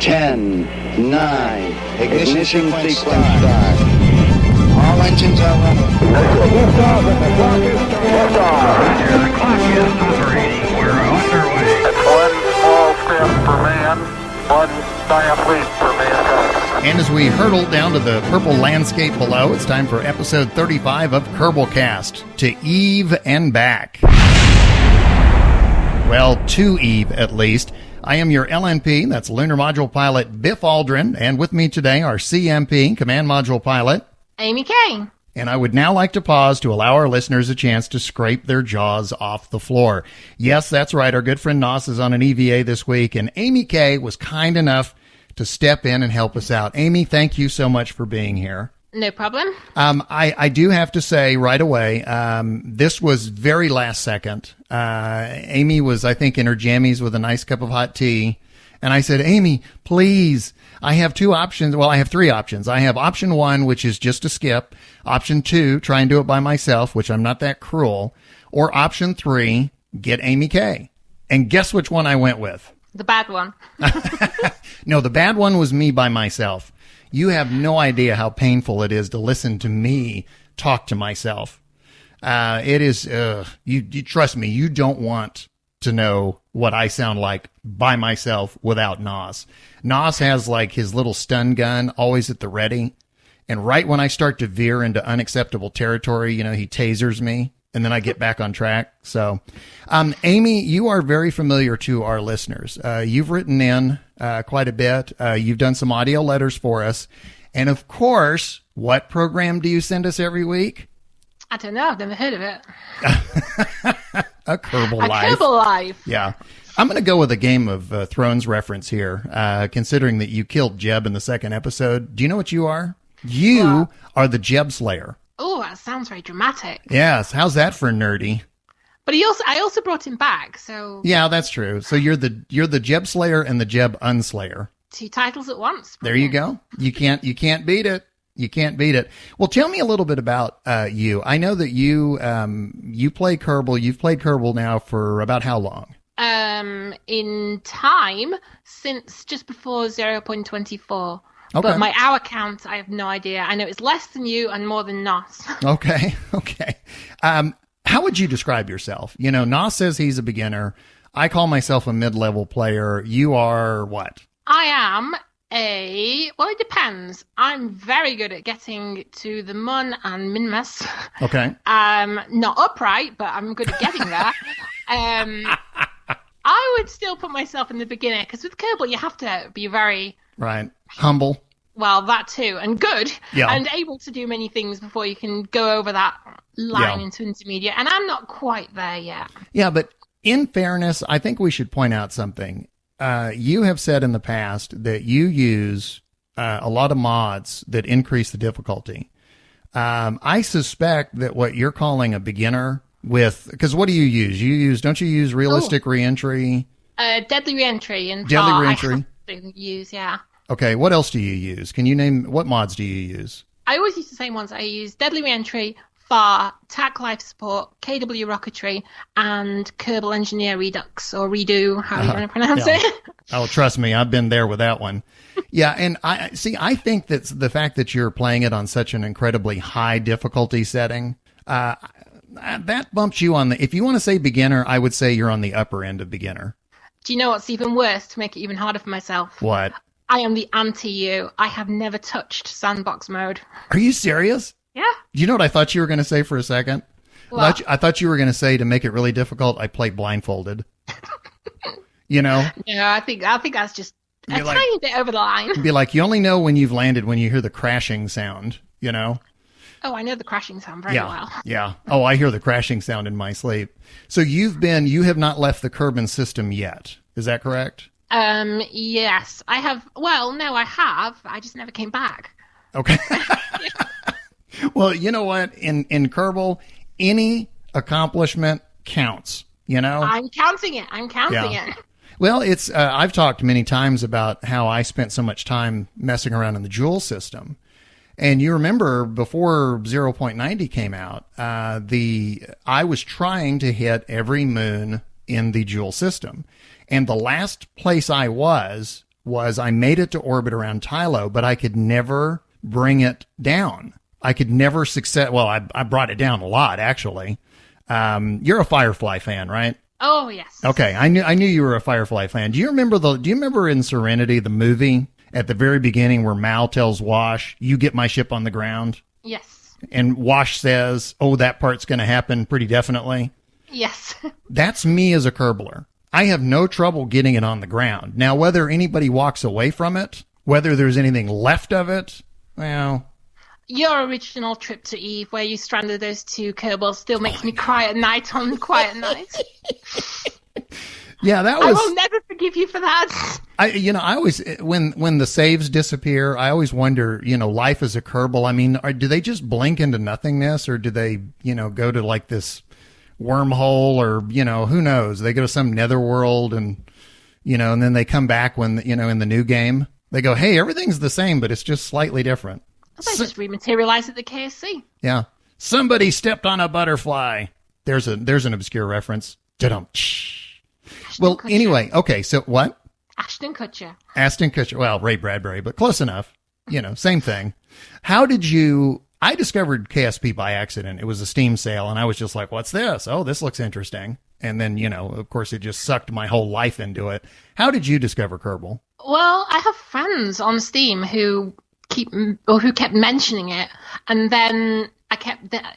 10, 9, ignition sequence start. All engines are running. Liftoff and the clock is starting. Roger, the clock is operating. We're underway. It's one small step for man, one giant leap for mankind. And as we hurtle down to the purple landscape below, it's time for episode 35 of Kerbalcast, to Eve and back. Well, to Eve, at least. I am your LNP, that's Lunar Module Pilot Biff Aldrin, and with me today are CMP, Command Module Pilot Amy Kane. And I would now like to pause to allow our listeners a chance to scrape their jaws off the floor. Yes, that's right, our good friend Nos is on an EVA this week, and Amy K was kind enough to step in and help us out. Amy, thank you so much for being here. No problem. I do have to say right away, this was very last second. Amy was, I think, in her jammies with a nice cup of hot tea. And I said, Amy, please, I have two options. Well, I have three options. I have option one, which is just to skip. Option two, try and do it by myself, which I'm not that cruel. Or option three, get Amy K. And guess which one I went with? The bad one. No, the bad one was me by myself. You have no idea how painful it is to listen to me talk to myself. It is, you trust me, you don't want to know what I sound like by myself without Nos. Nos has like his little stun gun always at the ready. And right when I start to veer into unacceptable territory, you know, he tasers me and then I get back on track. So, Amy, you are very familiar to our listeners. You've written in quite a bit. You've done some audio letters for us. And of course, what program do you send us every week? I don't know. I've never heard of it. A Kerbal Life. A Kerbal Life. Yeah. I'm going to go with a Game of Thrones reference here, considering that you killed Jeb in the second episode. Do you know what you are? You are the Jeb Slayer. Oh, that sounds very dramatic. Yes. How's that for nerdy? But I also brought him back, so... Yeah, that's true. So you're the Jeb Slayer and the Jeb Unslayer. Two titles at once. There you go. You can't beat it. You can't beat it. Well, tell me a little bit about you. I know that you play Kerbal. You've played Kerbal now for about how long? In time, since just before 0.24. Okay. But my hour count, I have no idea. I know it's less than you and more than Nos. Okay. How would you describe yourself? You know, Nos says he's a beginner. I call myself a mid-level player. You are what? I am well, it depends. I'm very good at getting to the Mun and Minmus. Okay. Not upright, but I'm good at getting there. I would still put myself in the beginner, because with Kerbal, you have to be very... Right. Humble. Well, that too. And good. Yeah. And able to do many things before you can go over that line into intermediate. And I'm not quite there yet. Yeah, but in fairness, I think we should point out something. You have said in the past that you use a lot of mods that increase the difficulty. I suspect that what you're calling a beginner with, because what do you use? Don't you use realistic reentry? Deadly reentry. Deadly reentry. I have to use, yeah. Okay, what else do you use? Can you name, what mods do you use? I always use the same ones. I use Deadly Reentry, FAR, TAC Life Support, KW Rocketry, and Kerbal Engineer Redux, or Redo, how you want to pronounce it. Oh, trust me, I've been there with that one. Yeah, and I think that the fact that you're playing it on such an incredibly high difficulty setting, that bumps you on the, if you want to say beginner, I would say you're on the upper end of beginner. Do you know what's even worse to make it even harder for myself? What? I am the anti-you. I have never touched sandbox mode. Are you serious? Yeah. You know what I thought you were going to say for a second? What? I thought you were going to say, to make it really difficult, I play blindfolded. You know? No, I think that's just a tiny bit over the line. Be like, you only know when you've landed when you hear the crashing sound, you know? Oh, I know the crashing sound very well. Yeah. Oh, I hear the crashing sound in my sleep. So you have not left the Kerbal system yet. Is that correct? Yes, I have. Well, no, I have. I just never came back. Okay. Well, you know what? In Kerbal, any accomplishment counts, you know? I'm counting it. it. Well, it's, I've talked many times about how I spent so much time messing around in the Joule system. And you remember before 0.90 came out, I was trying to hit every moon in the Joule system. And the last place I was was I made it to orbit around Tylo, but I could never bring it down. I could never well, I brought it down a lot, actually. You're a Firefly fan, right? Oh, yes. Okay. I knew you were a Firefly fan. Do you remember in Serenity, the movie, at the very beginning where Mal tells Wash, you get my ship on the ground? Yes. And Wash says, oh, that part's going to happen pretty definitely. Yes. That's me as a Kerbaler. I have no trouble getting it on the ground. Now, whether anybody walks away from it, whether there's anything left of it, well... Your original trip to Eve, where you stranded those two Kerbals, still makes me cry at night on Quiet Night. Yeah, that was... I will never forgive you for that. I always, when the saves disappear, I always wonder, life as a Kerbal. I mean, do they just blink into nothingness, or do they, go to like this wormhole, or, who knows? They go to some netherworld and, and then they come back when, in the new game, they go, hey, everything's the same, but it's just slightly different. They just rematerialize at the KSC. Yeah. Somebody stepped on a butterfly. There's an obscure reference. Ta-dum. Well, Kutcher. Anyway, okay, so what? Ashton Kutcher. Ashton Kutcher. Well, Ray Bradbury, but close enough. Same thing. I discovered KSP by accident. It was a Steam sale, and I was just like, what's this? Oh, this looks interesting. And then, of course, it just sucked my whole life into it. How did you discover Kerbal? Well, I have friends on Steam who kept mentioning it, and then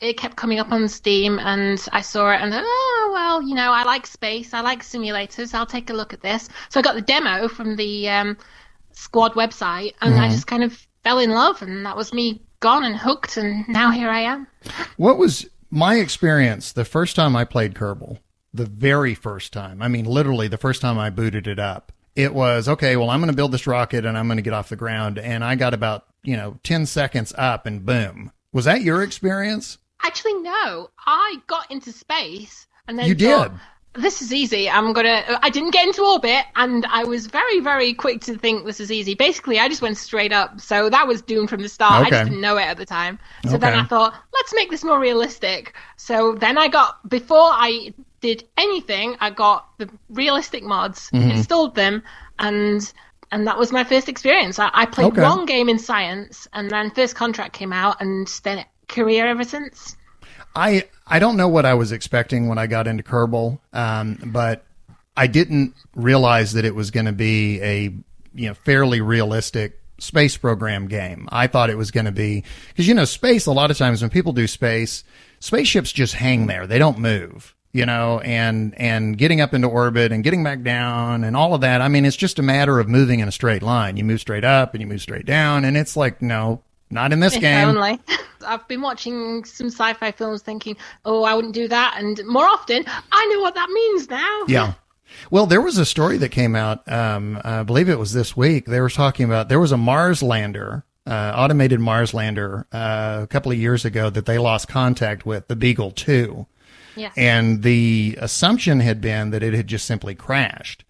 it kept coming up on Steam, and I saw it, and I like space, I like simulators, I'll take a look at this. So I got the demo from the Squad website, and I just kind of fell in love, and that was me gone and hooked, and now here I am. What was my experience the first time I played Kerbal? The very first time. I mean, literally the first time I booted it up. It was, okay, well, I'm going to build this rocket and I'm going to get off the ground. And I got about, 10 seconds up and boom. Was that your experience? Actually, no. I got into space and then you did. This is easy. I didn't get into orbit, and I was very, very quick to think this is easy. Basically, I just went straight up. So that was doomed from the start. Okay. I just didn't know it at the time. So then I thought, let's make this more realistic. So then before I did anything, I got the realistic mods, installed them, and that was my first experience. I played one game in science, and then First Contract came out, and then career ever since. I don't know what I was expecting when I got into Kerbal, but I didn't realize that it was going to be a fairly realistic space program game. I thought it was going to be, because space, a lot of times when people do spaceships just hang there. They don't move, and getting up into orbit and getting back down and all of that. I mean, it's just a matter of moving in a straight line. You move straight up and you move straight down, and it's like, no, not in this game. Only. I've been watching some sci-fi films thinking, oh, I wouldn't do that. And more often, I know what that means now. Yeah. Well, there was a story that came out, I believe it was this week. They were talking about, there was a Mars lander, automated Mars lander, a couple of years ago that they lost contact with, the Beagle 2. Yes. And the assumption had been that it had just simply crashed.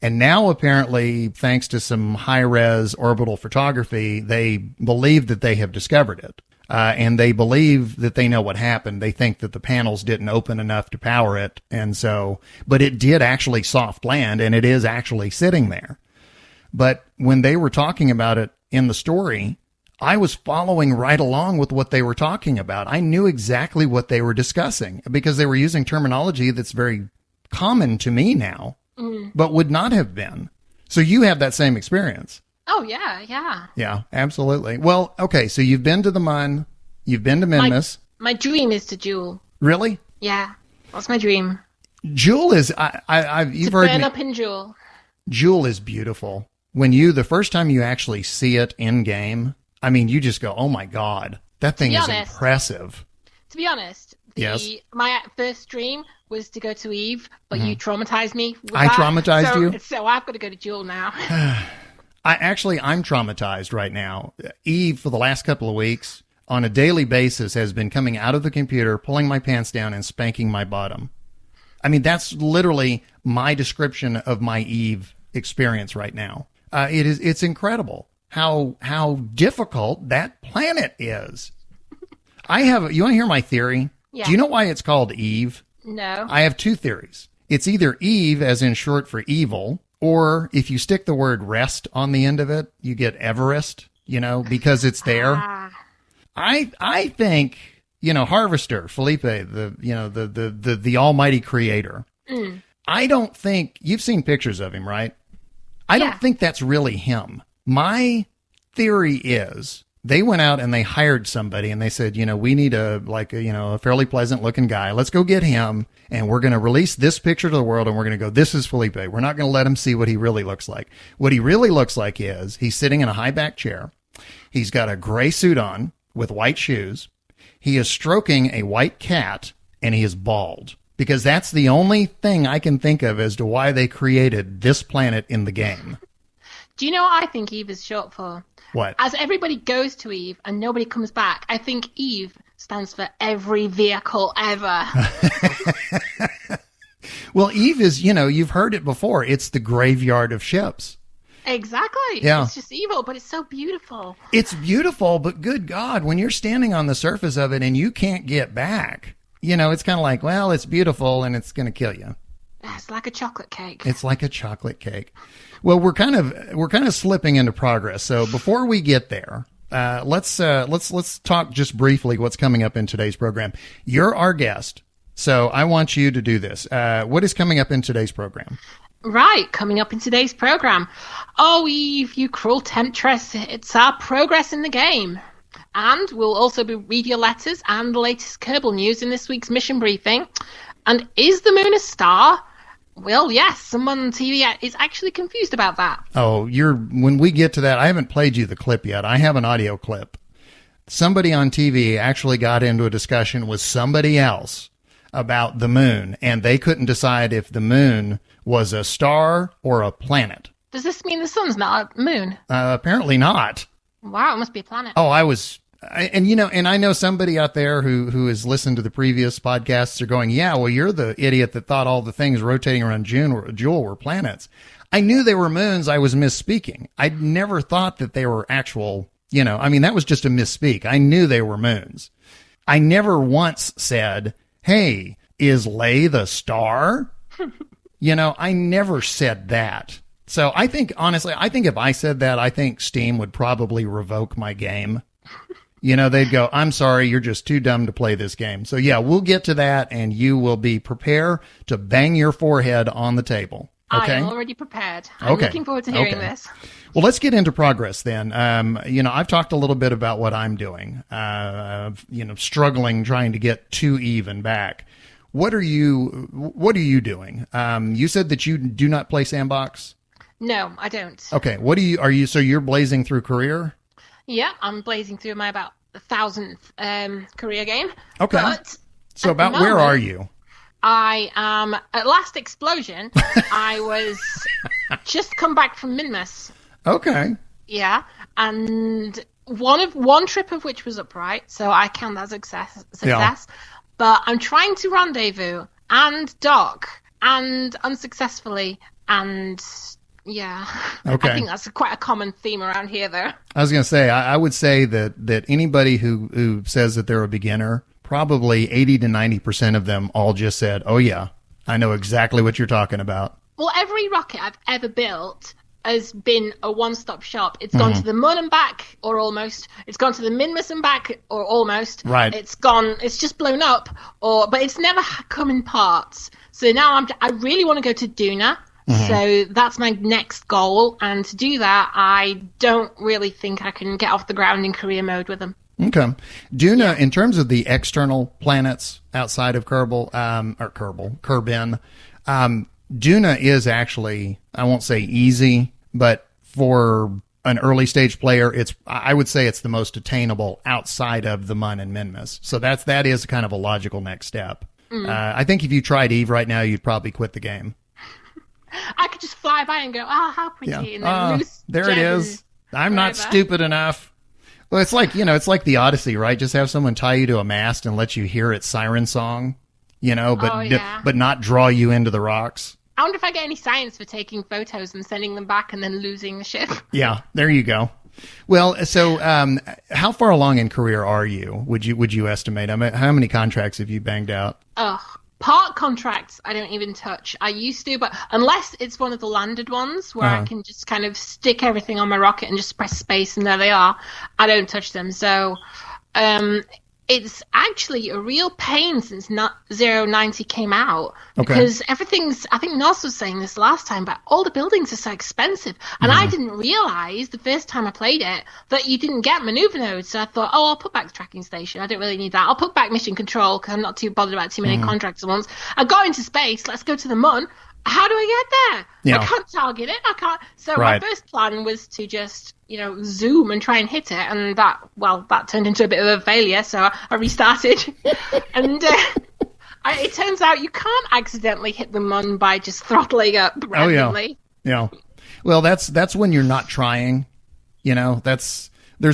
And now, apparently, thanks to some high-res orbital photography, they believe that they have discovered it. And they believe that they know what happened. They think that the panels didn't open enough to power it. And so, but it did actually soft land, and it is actually sitting there. But when they were talking about it in the story, I was following right along with what they were talking about. I knew exactly what they were discussing because they were using terminology that's very common to me now, but would not have been. So you have that same experience. Oh, yeah. Yeah, absolutely. Well, okay, so you've been to the Mun, you've been to Minmus. My dream is to Jewel. Really? Yeah, that's my dream. Jewel is, you've heard burn me. Up in Jewel. Jewel is beautiful. When the first time you actually see it in game, I mean, you just go, oh my God, that thing is impressive. To be honest, yes. My first dream was to go to Eve, but you traumatized me with I that. traumatized you? So I've got to go to Jewel now. I'm traumatized right now. Eve, for the last couple of weeks, on a daily basis, has been coming out of the computer, pulling my pants down, and spanking my bottom. I mean, that's literally my description of my Eve experience right now. It's incredible how difficult that planet is. You want to hear my theory? Yeah. Do you know why it's called Eve? No. I have two theories. It's either Eve, as in short for evil, Or if you stick the word rest on the end of it, you get Everest, because it's there. I think, Harvester, Felipe, the almighty creator. I don't think you've seen pictures of him, right? I don't think that's really him. My theory is they went out and they hired somebody and they said, we need a fairly pleasant looking guy. Let's go get him. And we're going to release this picture to the world. And we're going to go, this is Felipe. We're not going to let him see what he really looks like. What he really looks like is he's sitting in a high back chair. He's got a gray suit on with white shoes. He is stroking a white cat and he is bald, because that's the only thing I can think of as to why they created this planet in the game. Do you know what I think Eve is short for? What? As everybody goes to Eve and nobody comes back, I think Eve stands for every vehicle ever. Well, Eve is, you've heard it before. It's the graveyard of ships. Exactly. Yeah. It's just evil, but it's so beautiful. It's beautiful, but good God, when you're standing on the surface of it and you can't get back, it's kind of like, well, it's beautiful and it's going to kill you. It's like a chocolate cake. It's like a chocolate cake. Well, we're kind of slipping into progress. So before we get there, let's talk just briefly what's coming up in today's program. You're our guest, so I want you to do this. What is coming up in today's program? Right, coming up in today's program. Oh, Eve, you cruel temptress. It's our progress in the game. And we'll also read your letters and the latest Kerbal news in this week's mission briefing. And is the moon a star? Well, yes, someone on TV is actually confused about that. Oh, when we get to that, I haven't played you the clip yet. I have an audio clip. Somebody on TV actually got into a discussion with somebody else about the moon, and they couldn't decide if the moon was a star or a planet. Does this mean the sun's not a moon? Apparently not. Wow, it must be a planet. Oh, and I know somebody out there who has listened to the previous podcasts are going, yeah, well, you're the idiot that thought all the things rotating around Jewel were planets. I knew they were moons. I was misspeaking. I'd never thought that they were actual, that was just a misspeak. I knew they were moons. I never once said, hey, is Lay the star? I never said that. So I think, honestly, if I said that, I think Steam would probably revoke my game. They'd go, I'm sorry, you're just too dumb to play this game. So yeah, we'll get to that, and you will be prepared to bang your forehead on the table. Okay? I'm already prepared. I'm looking forward to hearing this. Well, let's get into progress then. I've talked a little bit about what I'm doing, struggling, trying to get to Eve and back. What are you doing? You said that you do not play Sandbox? No, I don't. Okay. So you're blazing through career? Yeah, I'm blazing through my about 1,000th career game. Okay. But so about where are you? I am at Last Explosion. I was just come back from Minmus. Okay. Yeah, and one trip of which was upright, so I count that as success. Yeah. But I'm trying to rendezvous and dock and unsuccessfully, and yeah. Okay. I think that's quite a common theme around here, though. I was going to say, I would say that anybody who says that they're a beginner, probably 80 to 90% of them all just said, oh yeah, I know exactly what you're talking about. Well, every rocket I've ever built has been a one-stop shop. It's gone to the Mun and back, or almost. It's gone to the Minmus and back, or almost. Right. It's just blown up, but it's never come in parts. So now I really want to go to Duna. So that's my next goal. And to do that, I don't really think I can get off the ground in career mode with them. Okay. Duna, in terms of the external planets outside of Kerbin, Duna is actually, I won't say easy, but for an early stage player, I would say it's the most attainable outside of the Mun and Minmus. So that is kind of a logical next step. I think if you tried Eve right now, you'd probably quit the game. I could just fly by and go, how pretty, and then lose. There it is. I'm not stupid enough. Well, it's like the Odyssey, right? Just have someone tie you to a mast and let you hear its siren song, but not draw you into the rocks. I wonder if I get any science for taking photos and sending them back and then losing the ship. Yeah, there you go. Well, so how far along in career are you? Would you estimate? I mean, how many contracts have you banged out? Oh, Part contracts, I don't even touch. I used to, but unless it's one of the landed ones where I can just kind of stick everything on my rocket and just press space and there they are, I don't touch them. So it's actually a real pain since 090 came out because everything's, I think Nos was saying this last time, but all the buildings are so expensive. And I didn't realize the first time I played it that you didn't get maneuver nodes. So I thought, I'll put back the tracking station. I don't really need that. I'll put back mission control because I'm not too bothered about too many contracts at once. I got into space. Let's go to the Mun. How do I get there? Yeah. I can't target it. I can't. So my first plan was to just, zoom and try and hit it. And that turned into a bit of a failure. So I restarted. And it turns out you can't accidentally hit the Mun by just throttling up randomly. Yeah. Well, that's when you're not trying. There's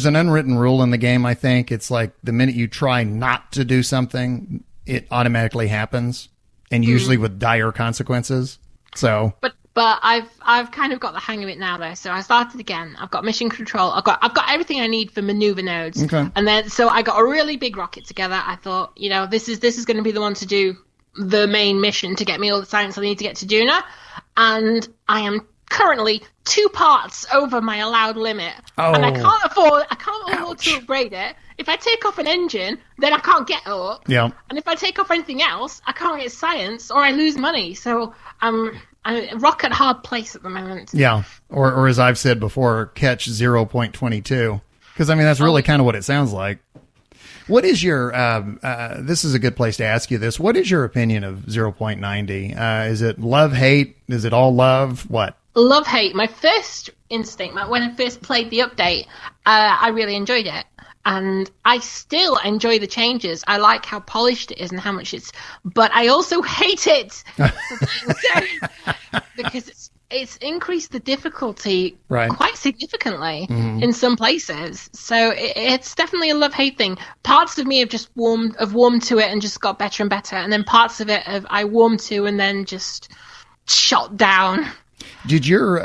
an unwritten rule in the game, I think. It's like the minute you try not to do something, it automatically happens. And usually with dire consequences. So, but I've kind of got the hang of it now, though. So I started again. I've got mission control. I've got everything I need for maneuver nodes. Okay. And then so I got a really big rocket together. I thought, this is going to be the one to do the main mission to get me all the science I need to get to Duna. And I am currently 2 parts over my allowed limit. And I can't afford to upgrade it. If I take off an engine, then I can't get up. Yeah. And if I take off anything else, I can't get science or I lose money. So I'm a rock at hard place at the moment. Yeah. Or as I've said before, catch 0.22. Because, that's really kind of what it sounds like. What is your, this is a good place to ask you this. What is your opinion of 0.90? Is it love, hate? Is it all love? What? Love, hate. My first instinct, when I first played the update, I really enjoyed it. And I still enjoy the changes. I like how polished it is and how much but I also hate it because it's increased the difficulty quite significantly in some places. So it's definitely a love-hate thing. Parts of me have just warmed to it and just got better and better. And then parts of it I warmed to and then just shot down. Did your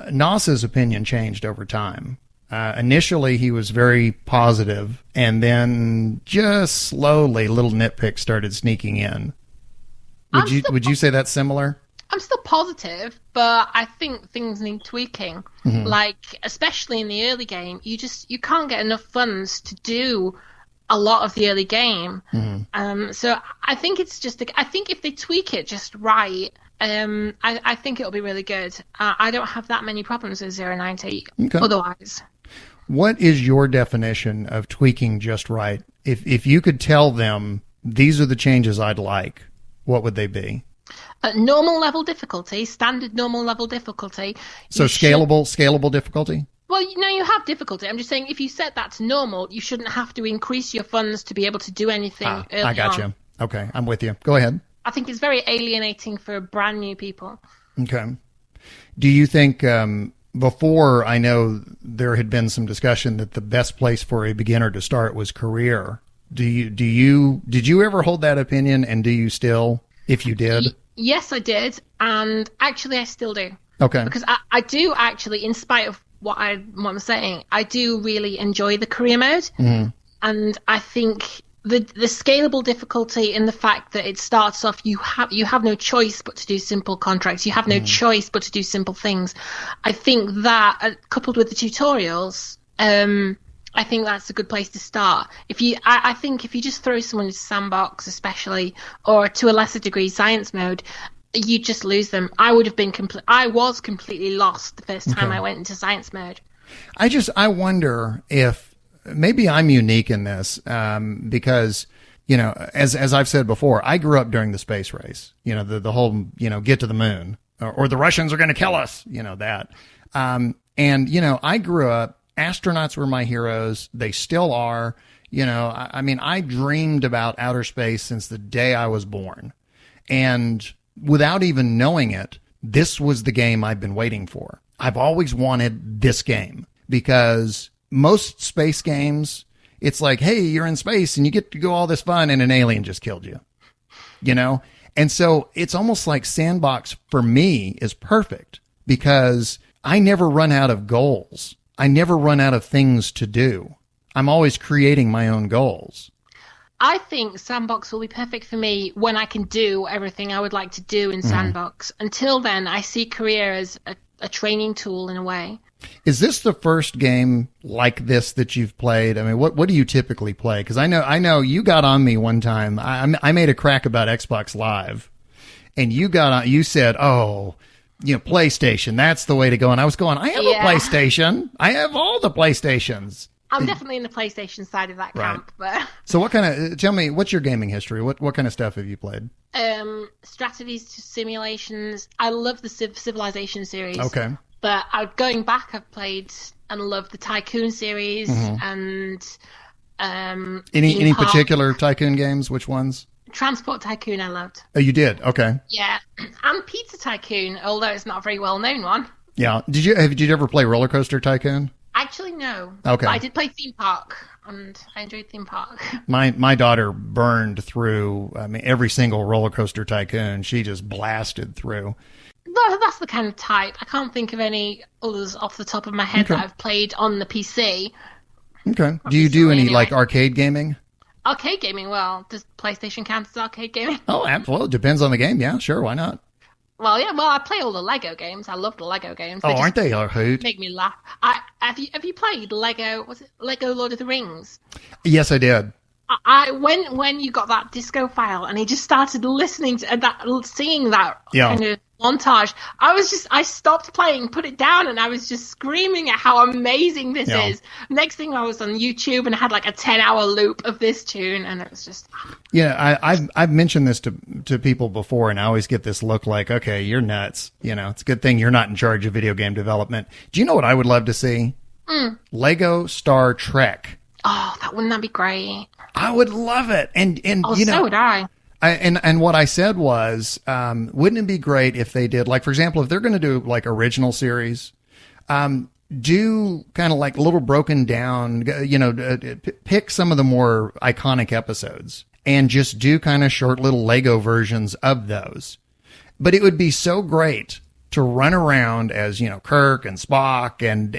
Nos's opinion changed over time? Initially, he was very positive, and then just slowly, little nitpicks started sneaking in. Would you say that's similar? I'm still positive, but I think things need tweaking. Like, especially in the early game, you can't get enough funds to do a lot of the early game. So I think I think if they tweak it just right, I think it'll be really good. I don't have that many problems with 090 otherwise. What is your definition of tweaking just right? If you could tell them these are the changes I'd like, what would they be? Normal level difficulty, standard normal level difficulty. So scalable difficulty? Well, you have difficulty. I'm just saying if you set that to normal, you shouldn't have to increase your funds to be able to do anything early I got you. Okay, I'm with you. Go ahead. I think it's very alienating for brand new people. Okay. Do you think... before, I know there had been some discussion that the best place for a beginner to start was career. Did you ever hold that opinion, and do you still, if you did? Yes, I did, and actually I still do. Okay. Because I do actually, in spite of what I'm saying, I do really enjoy the career mode, and I think the scalable difficulty in the fact that it starts off, you have no choice but to do simple contracts. You have no choice but to do simple things. I think that, coupled with the tutorials, I think that's a good place to start. I think if you just throw someone into sandbox, especially, or to a lesser degree science mode, you just lose them. I was completely lost the first time I went into science mode. I wonder if maybe I'm unique in this, because, as I've said before, I grew up during the space race, the whole, get to the moon or the Russians are going to kill us, that. And, I grew up, astronauts were my heroes. They still are, I dreamed about outer space since the day I was born. And without even knowing it, this was the game I've been waiting for. I've always wanted this game because most space games, it's like, hey, you're in space and you get to go all this fun and an alien just killed you, And so it's almost like sandbox for me is perfect because I never run out of goals. I never run out of things to do. I'm always creating my own goals. I think Sandbox will be perfect for me when I can do everything I would like to do in Sandbox. Until then, I see career as a training tool in a way. Is this the first game like this that you've played? I mean, what do you typically play? Because I know you got on me one time. I made a crack about Xbox Live, and you said, "Oh, PlayStation, that's the way to go." And I was going, "I have a PlayStation. I have all the PlayStations." I'm definitely in the PlayStation side of that camp, but so tell me, what's your gaming history? What kind of stuff have you played? Strategies to simulations. I love the Civilization series. Okay. But going back, I've played and loved the Tycoon series and any particular Tycoon games? Which ones? Transport Tycoon I loved. Oh, you did? Okay. Yeah, and Pizza Tycoon, although it's not a very well known one. Yeah. Did you ever play Roller Coaster Tycoon? Actually, no. Okay. But I did play Theme Park, and I enjoyed Theme Park. My daughter burned through every single Roller Coaster Tycoon. She just blasted through. That's the kind of type. I can't think of any others off the top of my head that I've played on the PC. Okay. Do you do any like arcade gaming? Arcade gaming? Well, does PlayStation count as arcade gaming? Oh, absolutely. It depends on the game. Yeah, sure. Why not? Well, yeah. Well, I play all the Lego games. I love the Lego games. Aren't they a hoot? Make me laugh. Have you played Lego? Was it Lego Lord of the Rings? Yes, I did. When you got that disco file and he just started listening to that, singing that kind of montage, I stopped playing, put it down, and I was just screaming at how amazing this is. Next thing, I was on YouTube and I had like a 10-hour loop of this tune, and it was just. Yeah, I've mentioned this to people before, and I always get this look like, okay, you're nuts. It's a good thing you're not in charge of video game development. Do you know what I would love to see? Lego Star Trek. Oh, wouldn't that be great? I would love it. And so would I. And what I said was, wouldn't it be great if they did, like, for example, if they're going to do like original series, do kind of like little broken down, pick some of the more iconic episodes and just do kind of short little Lego versions of those. But it would be so great to run around as, Kirk and Spock. And,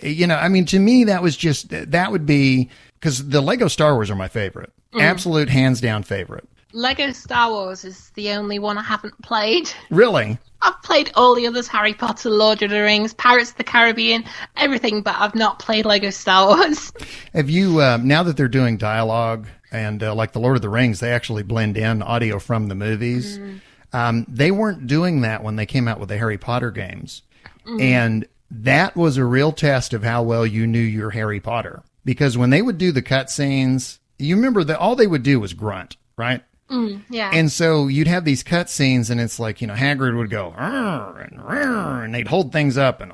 to me, that would be, because the Lego Star Wars are my favorite. Absolute hands down favorite. Lego Star Wars is the only one I haven't played. Really? I've played all the others, Harry Potter, Lord of the Rings, Pirates of the Caribbean, everything, but I've not played Lego Star Wars. Have you, now that they're doing dialogue and like the Lord of the Rings, they actually blend in audio from the movies. They weren't doing that when they came out with the Harry Potter games. And that was a real test of how well you knew your Harry Potter. Because when they would do the cutscenes, you remember that all they would do was grunt, right? Yeah. And so you'd have these cutscenes, and it's like, Hagrid would go, and they'd hold things up, and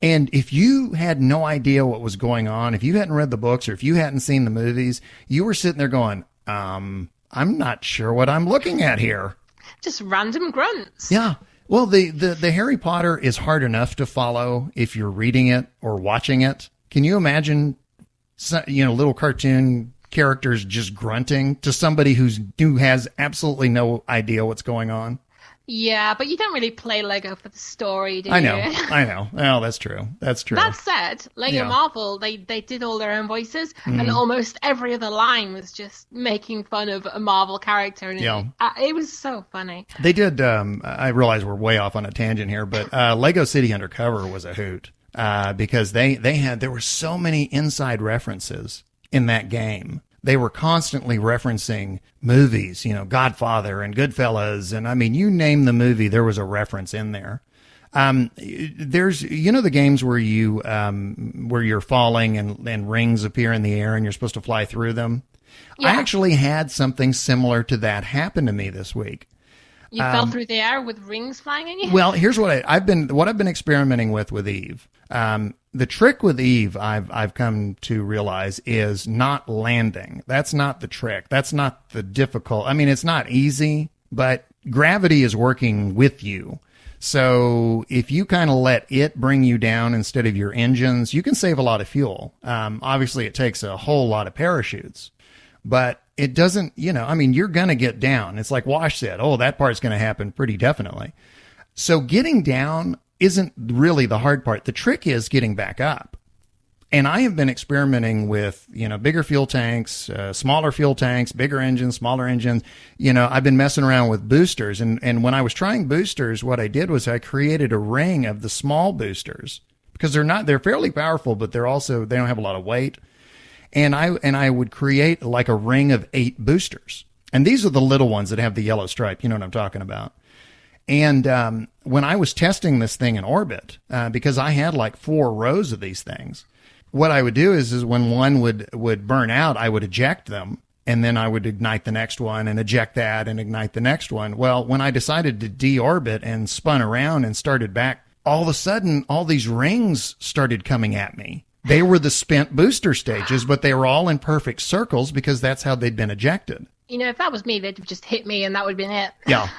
and if you had no idea what was going on, if you hadn't read the books, or if you hadn't seen the movies, you were sitting there going, I'm not sure what I'm looking at here. Just random grunts. Yeah. Well, the Harry Potter is hard enough to follow if you're reading it or watching it. Can you imagine, little cartoon characters just grunting to somebody who has absolutely no idea what's going on? Yeah, but you don't really play Lego for the story, do you? I know. Well, that's true. That said, Lego Marvel, they did all their own voices, and almost every other line was just making fun of a Marvel character, and it was so funny. They did, I realize we're way off on a tangent here, but Lego City Undercover was a hoot. Because there were so many inside references in that game. They were constantly referencing movies, Godfather and Goodfellas. And you name the movie, there was a reference in there. There's, the games where where you're falling and rings appear in the air and you're supposed to fly through them. Yeah. I actually had something similar to that happen to me this week. You fell through the air with rings flying in you? Well, here's what I've been experimenting with Eve. The trick with Eve, I've come to realize, is not landing. That's not the trick. That's not the difficult. It's not easy, but gravity is working with you. So if you kind of let it bring you down instead of your engines, you can save a lot of fuel. Obviously, it takes a whole lot of parachutes. But it doesn't, you're going to get down. It's like Wash said, that part's going to happen pretty definitely. So getting down isn't really the hard part. The trick is getting back up. And I have been experimenting with, bigger fuel tanks, smaller fuel tanks, bigger engines, smaller engines. I've been messing around with boosters. And when I was trying boosters, what I did was I created a ring of the small boosters because they're fairly powerful, but they don't have a lot of weight. And I would create like a ring of 8 boosters. And these are the little ones that have the yellow stripe. You know what I'm talking about. And when I was testing this thing in orbit, because I had like 4 rows of these things, what I would do is when one would burn out, I would eject them, and then I would ignite the next one and eject that and ignite the next one. Well, when I decided to deorbit and spun around and started back, all of a sudden, all these rings started coming at me. They were the spent booster stages, but they were all in perfect circles because that's how they'd been ejected. If that was me, they'd have just hit me and that would have been it. Yeah.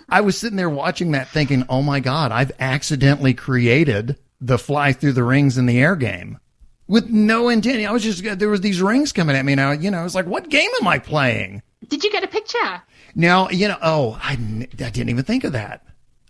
I was sitting there watching that thinking, oh my God, I've accidentally created the fly through the rings in the air game with no intent. There was these rings coming at me now, I was like, what game am I playing? Did you get a picture? No, I didn't even think of that.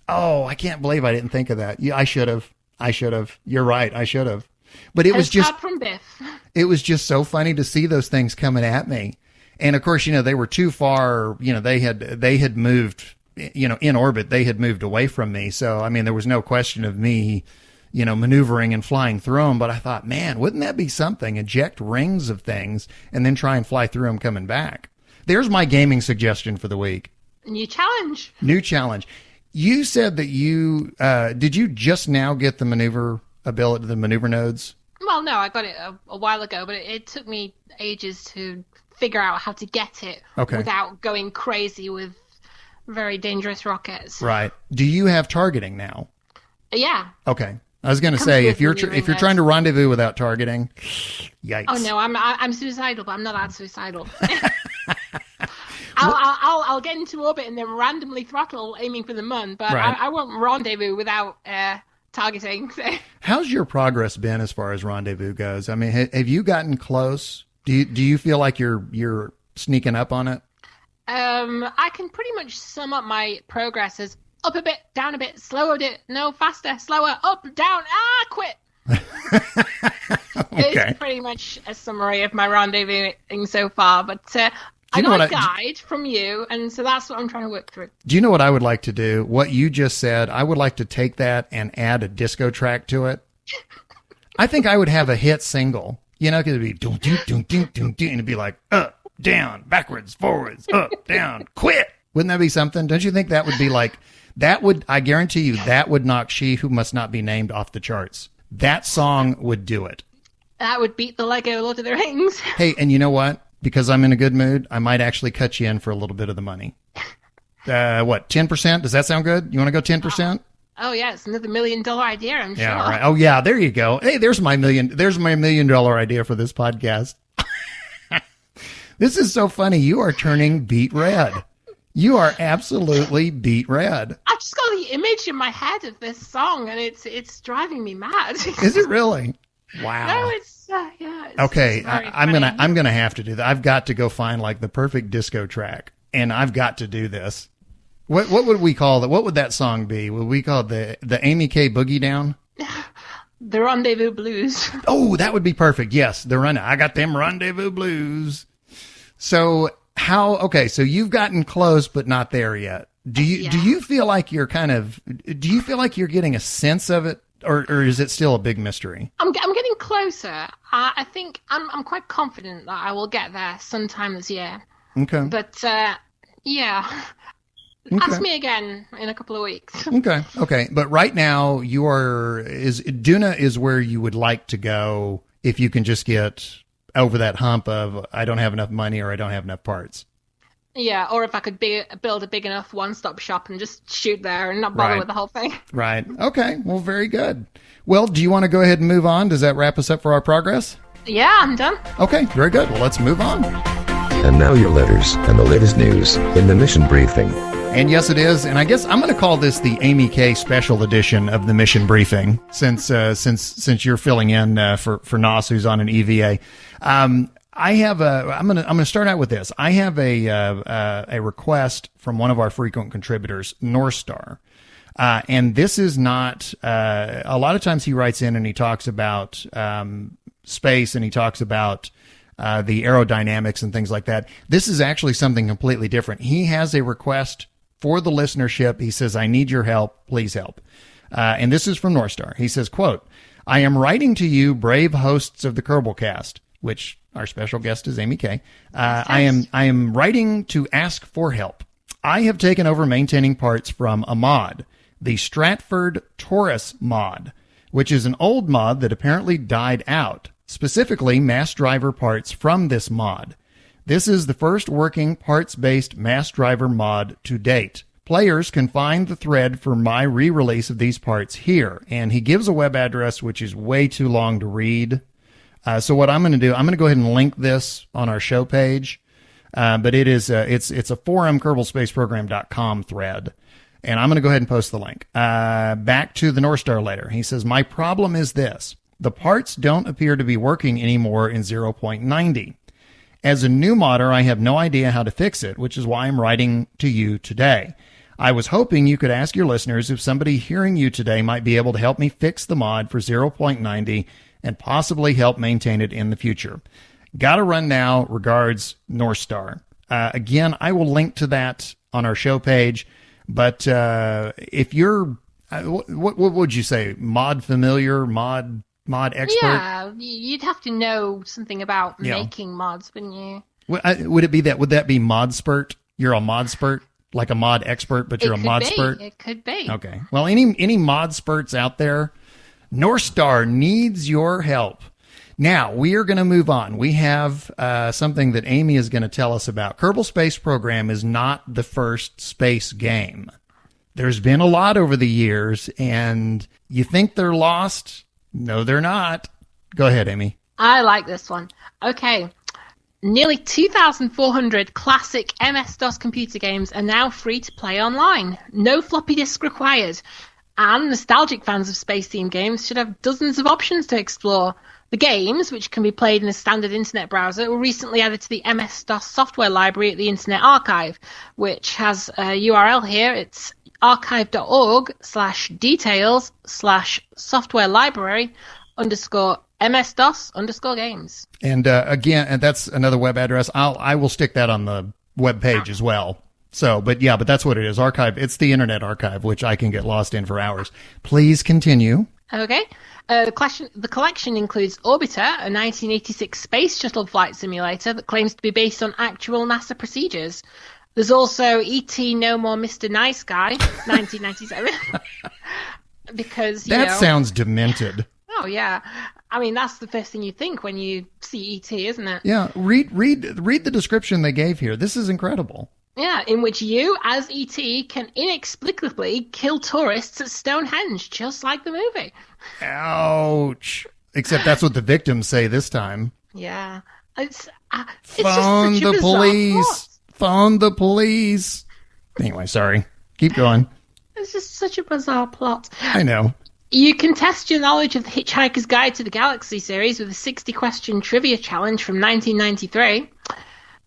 Oh, I can't believe I didn't think of that. Yeah, I should have. You're right. I should have. But it was just from Biff. It was just so funny to see those things coming at me. And of course, they were too far, they had moved, in orbit, they had moved away from me. So, I mean, there was no question of me, maneuvering and flying through them. But I thought, man, wouldn't that be something? Eject rings of things and then try and fly through them coming back. There's my gaming suggestion for the week. New challenge. You said that did you just now get the maneuver ability, the maneuver nodes? Well, no, I got it a while ago, but it took me ages to figure out how to get it without going crazy with very dangerous rockets. Right. Do you have targeting now? Yeah. Okay. I was going to say, if you're trying to rendezvous without targeting, yikes. Oh no, I'm suicidal, but I'm not that suicidal. I'll get into orbit and then randomly throttle, aiming for the moon, but right. I won't rendezvous without targeting. How's your progress been as far as rendezvous goes? I mean, have you gotten close? Do you feel like you're sneaking up on it? I can pretty much sum up my progress as up a bit, down a bit, slower a bit, no, faster, slower, up, down, quit. Okay. It's pretty much a summary of my rendezvousing so far, but I got a guide from you, and so that's what I'm trying to work through. Do you know what I would like to do? What you just said, I would like to take that and add a disco track to it. I think I would have a hit single. Because it'd be doom, doom, doom, doom, doom, doom, and it'd be like up, down, backwards, forwards, up, down, quit. Wouldn't that be something? Don't you think that would be like, I guarantee you, that would knock She Who Must Not Be Named off the charts. That song would do it. That would beat the Lego Lord of the Rings. Hey, and you know what? Because I'm in a good mood, I might actually cut you in for a little bit of the money. 10%? Does that sound good? You want to go 10%? Oh yeah, it's another $1 million idea, I'm sure. Yeah, right. Oh yeah, there you go. Hey, there's my $1 million idea for this podcast. This is so funny. You are turning beet red. You are absolutely beet red. I just got the image in my head of this song, and it's driving me mad. Is it really? Wow. No, it's yeah. Okay, I'm gonna have to do that. I've got to go find like the perfect disco track, and I've got to do this. What would we call that? What would that song be? Would we call it the Amy K Boogie Down? The Rendezvous Blues. Oh, that would be perfect. Yes, I got them rendezvous blues. So so you've gotten close, but not there yet. Do you feel like you're getting a sense of it, or is it still a big mystery? I'm getting closer. I think I'm quite confident that I will get there sometime this year. Okay. But yeah. Okay. Ask me again in a couple of weeks. Okay. But right now Duna is where you would like to go if you can just get over that hump of I don't have enough money or I don't have enough parts. Yeah, or if I could build a big enough one-stop shop and just shoot there and not bother with the whole thing. Right. Okay. Well, very good. Well, do you want to go ahead and move on? Does that wrap us up for our progress? Yeah, I'm done. Okay. Very good. Well, let's move on. And now your letters and the latest news in the mission briefing. And yes, it is. And I guess I'm going to call this the Amy K special edition of the mission briefing, since you're filling in for Nos, who's on an EVA. I'm going to start out with this. I have a request from one of our frequent contributors, Northstar. And this is not, a lot of times he writes in and he talks about space and he talks about the aerodynamics and things like that. This is actually something completely different. He has a request for the listenership. He says, I need your help. Please help. And this is from Northstar. He says, quote, I am writing to you, brave hosts of the Kerbalcast, which our special guest is Amy Kay. I am writing to ask for help. I have taken over maintaining parts from a mod, the Stratford Taurus mod, which is an old mod that apparently died out, specifically mass driver parts from this mod. This is the first working parts-based mass driver mod to date. Players can find the thread for my re-release of these parts here, and he gives a web address which is way too long to read. So what I'm going to do, I'm going to go ahead and link this on our show page, but it is it's a forum, kerbalspaceprogram.com thread, and I'm going to go ahead and post the link. Back to the Northstar letter. He says, my problem is this. The parts don't appear to be working anymore in 0.90. As a new modder, I have no idea how to fix it, which is why I'm writing to you today. I was hoping you could ask your listeners if somebody hearing you today might be able to help me fix the mod for 0.90 and possibly help maintain it in the future. Gotta run now. Regards, Northstar. Again, I will link to that on our show page, but if you're, what would you say, mod familiar, mod expert? Yeah, you'd have to know something about making mods, wouldn't you? Would it be that? Would that be modspert? You're a modspert? Like a mod expert, but you're a modspert? It could be. Okay. Well, any modspurts out there, Northstar needs your help. Now, we are going to move on. We have something that Amy is going to tell us about. Kerbal Space Program is not the first space game. There's been a lot over the years, and you think they're lost? No, they're not. Go ahead, Amy. I like this one. Okay. Nearly 2,400 classic MS-DOS computer games are now free to play online. No floppy disk required. And nostalgic fans of space-themed games should have dozens of options to explore. The games, which can be played in a standard internet browser, were recently added to the MS-DOS software library at the Internet Archive, which has a URL here. It's archive.org/details/software library _MS-DOS_games. And again, and that's another web address. I will stick that on the web page as well. So, but that's what it is. Archive. It's the Internet Archive, which I can get lost in for hours. Please continue. Okay. The collection includes Orbiter, a 1986 space shuttle flight simulator that claims to be based on actual NASA procedures. There's also E.T. No More Mr. Nice Guy, 1997. Because that sounds demented. Oh yeah, I mean that's the first thing you think when you see E.T., isn't it? Yeah, read the description they gave here. This is incredible. Yeah, in which you, as E.T., can inexplicably kill tourists at Stonehenge, just like the movie. Ouch! Except that's what the victims say this time. Yeah, it's phone just the police. Plot. Phone the police. Anyway, sorry. Keep going. It's just such a bizarre plot. I know. You can test your knowledge of the Hitchhiker's Guide to the Galaxy series with a 60-question trivia challenge from 1993.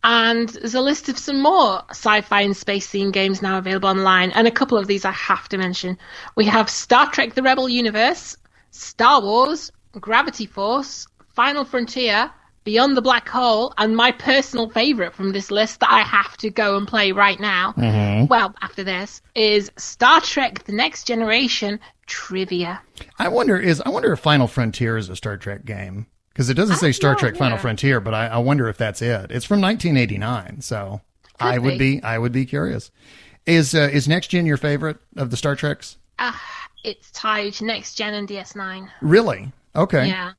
And there's a list of some more sci-fi and space-themed games now available online, and a couple of these I have to mention. We have Star Trek The Rebel Universe, Star Wars, Gravity Force, Final Frontier, Beyond the Black Hole, and my personal favourite from this list that I have to go and play right now, well, after this, is Star Trek The Next Generation Trivia. I wonder if Final Frontier is a Star Trek game. Because it doesn't say Star Trek Final Frontier, but I wonder if that's it. It's from 1989, so I would be curious. Is Next Gen your favorite of the Star Treks? It's tied to Next Gen and DS9. Really? Okay. Yeah.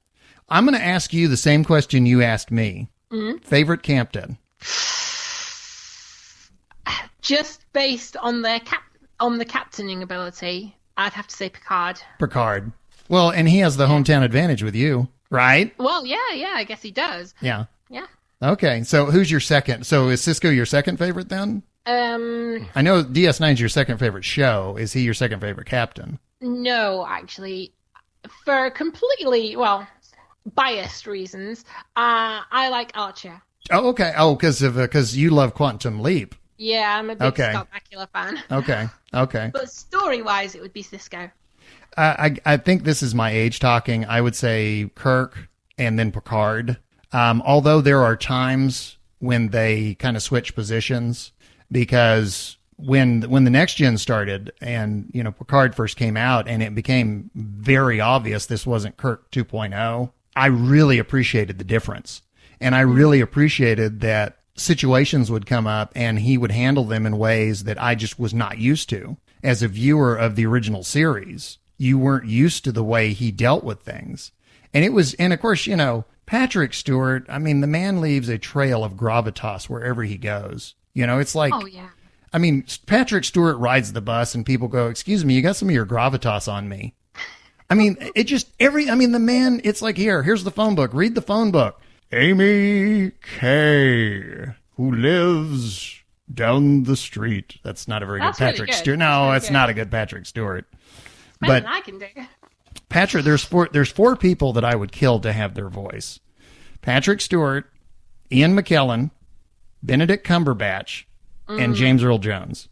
I'm going to ask you the same question you asked me. Mm-hmm. Favorite captain? Just based on the captaining ability, I'd have to say Picard. Picard. Well, and he has the hometown advantage with you. Right? Well, yeah, I guess he does. Yeah. Yeah. Okay, so who's your second? So is Cisco your second favorite then? I know DS9's your second favorite show. Is he your second favorite captain? No, actually. For completely, biased reasons, I like Archer. Oh, okay. Oh, because you love Quantum Leap. Yeah, I'm a big Okay. Scott Bakula fan. Okay. But story-wise, it would be Sisko. I think this is my age talking. I would say Kirk and then Picard. Although there are times when they kind of switch positions, because when the next gen started and, Picard first came out and it became very obvious this wasn't Kirk 2.0, I really appreciated the difference. And I really appreciated that situations would come up and he would handle them in ways that I just was not used to. As a viewer of the original series, you weren't used to the way he dealt with things. And of course, Patrick Stewart, I mean, the man leaves a trail of gravitas wherever he goes. It's like, Oh, yeah. I mean, Patrick Stewart rides the bus and people go, excuse me, you got some of your gravitas on me. I mean, the man, it's like, here's the phone book. Read the phone book. Amy Kay, who lives down the street. That's not a very That's good really Patrick good. Stewart. That's No, really it's good. not a good Patrick Stewart. Better But than I can do. Patrick, there's four people that I would kill to have their voice. Patrick Stewart, Ian McKellen, Benedict Cumberbatch, and James Earl Jones.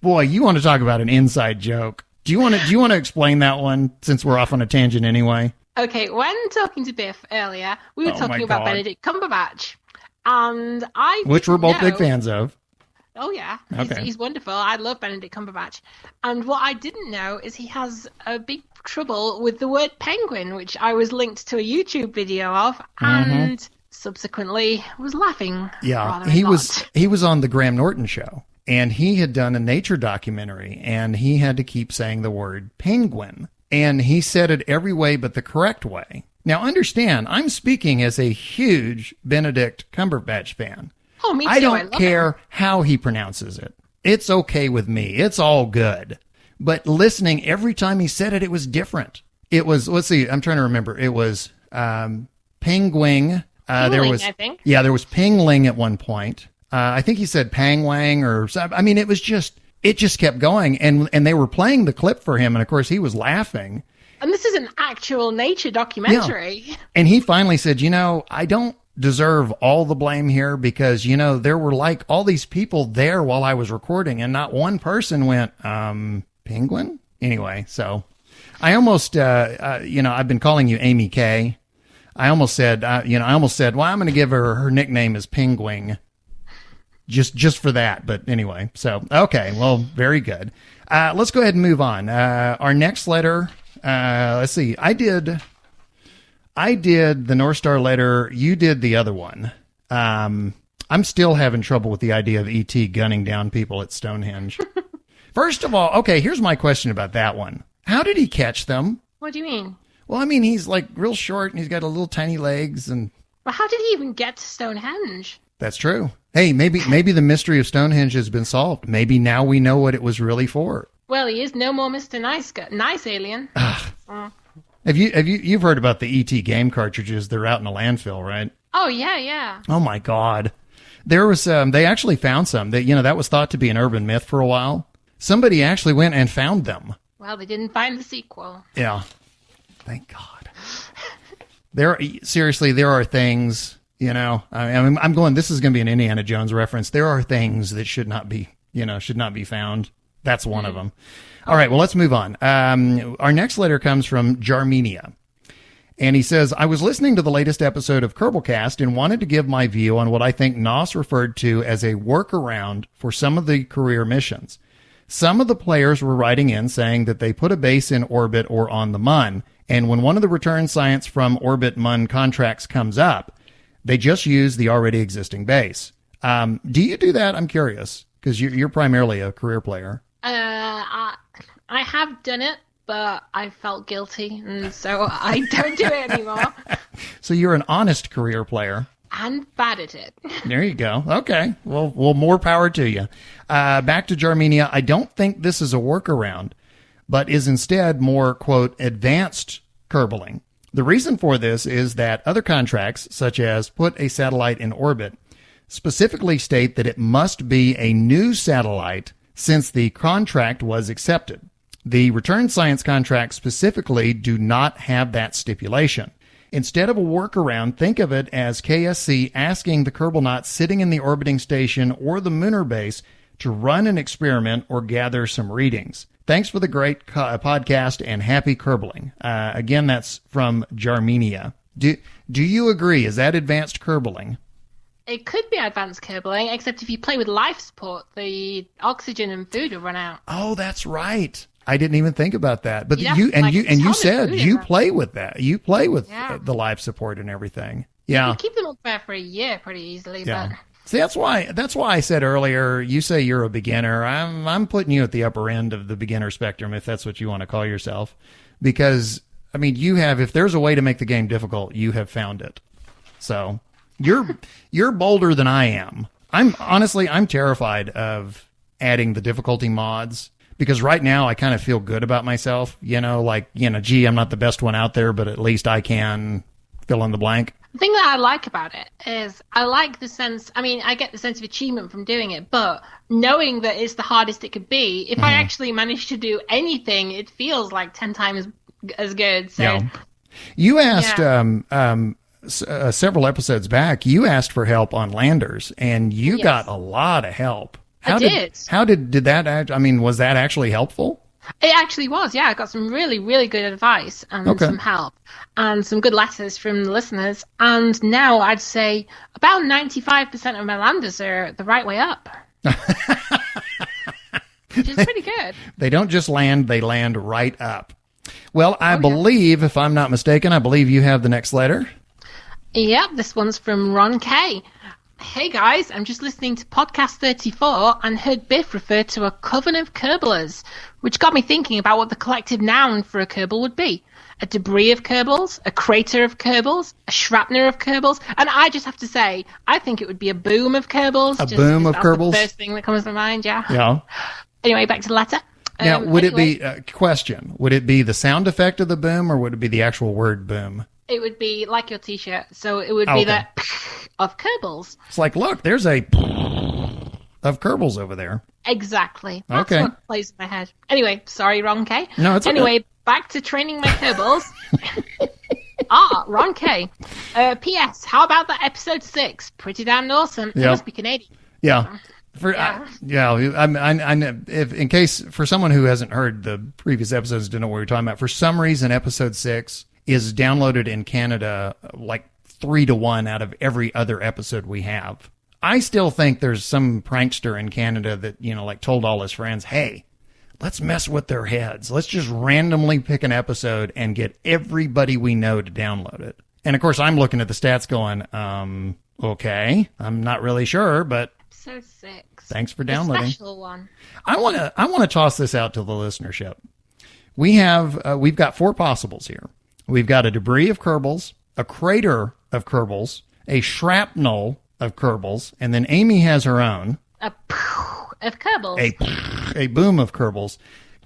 Boy, you want to talk about an inside joke. Do you want to explain that one, since we're off on a tangent anyway? Okay, when talking to Biff earlier, we were Oh, talking my about God. Benedict Cumberbatch. And I Which we're both didn't big know- fans of. Oh, yeah. Okay. He's wonderful. I love Benedict Cumberbatch. And what I didn't know is he has a big trouble with the word penguin, which I was linked to a YouTube video of and subsequently was laughing. Yeah, rather he a lot. was on the Graham Norton show, and he had done a nature documentary, and he had to keep saying the word penguin, and he said it every way but the correct way. Now, understand, I'm speaking as a huge Benedict Cumberbatch fan. Oh, me too. I don't love care him. how he pronounces it. It's okay with me. It's all good. But listening every time he said it, it was different. It was, let's see, I'm trying to remember. It was penguin. There Pingling, was, I think. yeah, there was pingling at one point. I think he said pangwang or something. I mean, it just kept going, and they were playing the clip for him, and of course he was laughing. And this is an actual nature documentary. And he finally said, I don't deserve all the blame here because, there were like all these people there while I was recording and not one person went, penguin? Anyway, so I almost, I've been calling you Amy Kay. I almost said, well, I'm going to give her nickname is Penguin. Just for that. But anyway, so, okay. Well, very good. Let's go ahead and move on. Our next letter, let's see. I did the Northstar letter. You did the other one. I'm still having trouble with the idea of ET gunning down people at Stonehenge. First of all, okay, here's my question about that one. How did he catch them? What do you mean? Well, I mean, he's like real short and he's got a little tiny legs, and Well, how did he even get to Stonehenge? that's true. Hey, maybe the mystery of Stonehenge has been solved. Maybe now we know what it was really for. Well, he is no more Mr. Nice Alien. You've heard about the ET game cartridges? They're out in a landfill, right? Oh, yeah. Oh my God. There was they actually found some that was thought to be an urban myth for a while. Somebody actually went and found them. Well, they didn't find the sequel. Yeah. Thank God. There are things, I'm going, this is going to be an Indiana Jones reference. There are things that should not be found. That's one of them. All right, well, let's move on. Our next letter comes from Jarmenia. And he says, I was listening to the latest episode of Kerbalcast and wanted to give my view on what I think Nos referred to as a workaround for some of the career missions. Some of the players were writing in saying that they put a base in orbit or on the Mun, and when one of the return science from orbit Mun contracts comes up, they just use the already existing base. Do you do that? I'm curious, because you're primarily a career player. I have done it, but I felt guilty, and so I don't do it anymore. So you're an honest career player. And bad at it. There you go. Okay. Well, more power to you. Back to Jarmenia. I don't think this is a workaround, but is instead more, quote, advanced Kerbaling. The reason for this is that other contracts, such as put a satellite in orbit, specifically state that it must be a new satellite since the contract was accepted. The return science contracts specifically do not have that stipulation. Instead of a workaround, think of it as KSC asking the Kerbalnauts sitting in the orbiting station or the Lunar base to run an experiment or gather some readings. Thanks for the great podcast and happy Kerbaling. Again, that's from Jarmenia. Do you agree? Is that advanced Kerbaling? It could be advanced Kerbaling, except if you play with life support, the oxygen and food will run out. Oh, that's right. I didn't even think about that. But Yeah, you said food you in play with that. You play with Yeah. the life support and everything. You Yeah. can keep them up there for a year pretty easily, Yeah. but See, that's why I said earlier, you say you're a beginner. I'm putting you at the upper end of the beginner spectrum, if that's what you want to call yourself. Because, I mean, if there's a way to make the game difficult, you have found it. So you're bolder than I am. I'm terrified of adding the difficulty mods, because right now I kind of feel good about myself, gee, I'm not the best one out there, but at least I can fill in the blank. the thing that I like about it is I like the sense, I get the sense of achievement from doing it, but knowing that it's the hardest it could be, if I actually manage to do anything, it feels like 10 times as good. So Yeah. You asked, several episodes back, you asked for help on landers, and you got a lot of help. How did that, was that actually helpful? It actually was, yeah. I got some really, really good advice and some help and some good letters from the listeners. And now I'd say about 95% of my landers are the right way up. Which is pretty good. They don't just land, they land right up. Well, I believe, if I'm not mistaken, you have the next letter. Yep, this one's from Ron K. Hey guys, I'm just listening to podcast 34 and heard Biff refer to a coven of Kerbalers, which got me thinking about what the collective noun for a Kerbal would be. A debris of Kerbals, a crater of Kerbals, a shrapnel of Kerbals, and I just have to say, I think it would be a boom of Kerbals. A boom of Kerbals? That's the first thing that comes to mind, yeah. Yeah. Anyway, back to the letter. Now, would it be, question, would it be the sound effect of the boom, or would it be the actual word boom? It would be like your t-shirt, so it would be the of Kerbals. It's like, look, there's a of Kerbals over there. Exactly. That's what plays in my head. Anyway, sorry, Ron K. No, it's okay. Anyway, back to training my Kerbals. Ron K. P.S. How about that episode 6? Pretty damn awesome. It must be Canadian. Yeah. If in case for someone who hasn't heard the previous episodes, don't know what we're talking about. For some reason, episode 6 is downloaded in Canada like 3-1 out of every other episode we have. I still think there's some prankster in Canada that, told all his friends, hey, let's mess with their heads. Let's just randomly pick an episode and get everybody we know to download it. And of course, I'm looking at the stats going, okay, I'm not really sure, but Episode 6. Thanks for downloading. The special one. I want to toss this out to the listenership. We've got 4 possibles here. We've got a debris of Kerbals, a crater of Kerbals, a shrapnel of Kerbals, and then Amy has her own. A poof of Kerbals. A boom of Kerbals.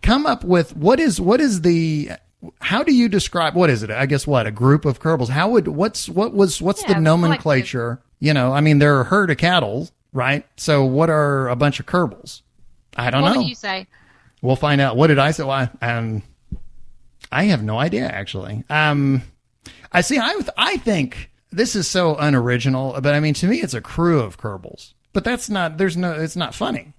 Come up with what is the, how do you describe, what is it? I guess a group of Kerbals. What's the nomenclature? There are a herd of cattle, right? So what are a bunch of Kerbals? I don't know. What did you say? We'll find out. What did I say? I have no idea, actually. I think this is so unoriginal, but to me, it's a crew of Kerbals. But it's not funny.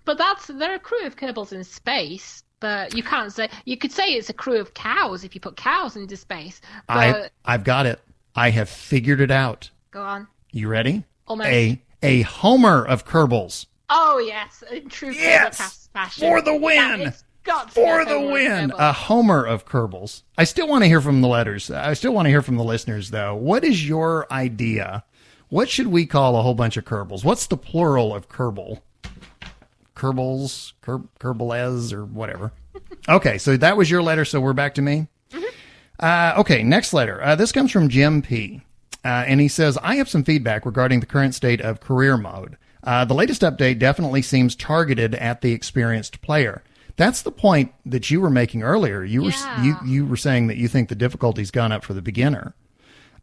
But there are a crew of Kerbals in space, but you can't say, you could say it's a crew of cows if you put cows into space. But I've got it. I have figured it out. Go on. You ready? Almost. A Homer of Kerbals. Oh, yes. In true Kerbalcast fashion. For the win! For the win! A Homer of Kerbals. I still want to hear from the letters. I still want to hear from the listeners, though. What is your idea? What should we call a whole bunch of Kerbals? What's the plural of Kerbal? Kerbals, Kerbalez, or whatever. Okay, so that was your letter, so we're back to me? Mm-hmm. Okay, next letter. This comes from Jim P. And he says, I have some feedback regarding the current state of career mode. The latest update definitely seems targeted at the experienced player. That's the point that you were making earlier. You were saying that you think the difficulty's gone up for the beginner.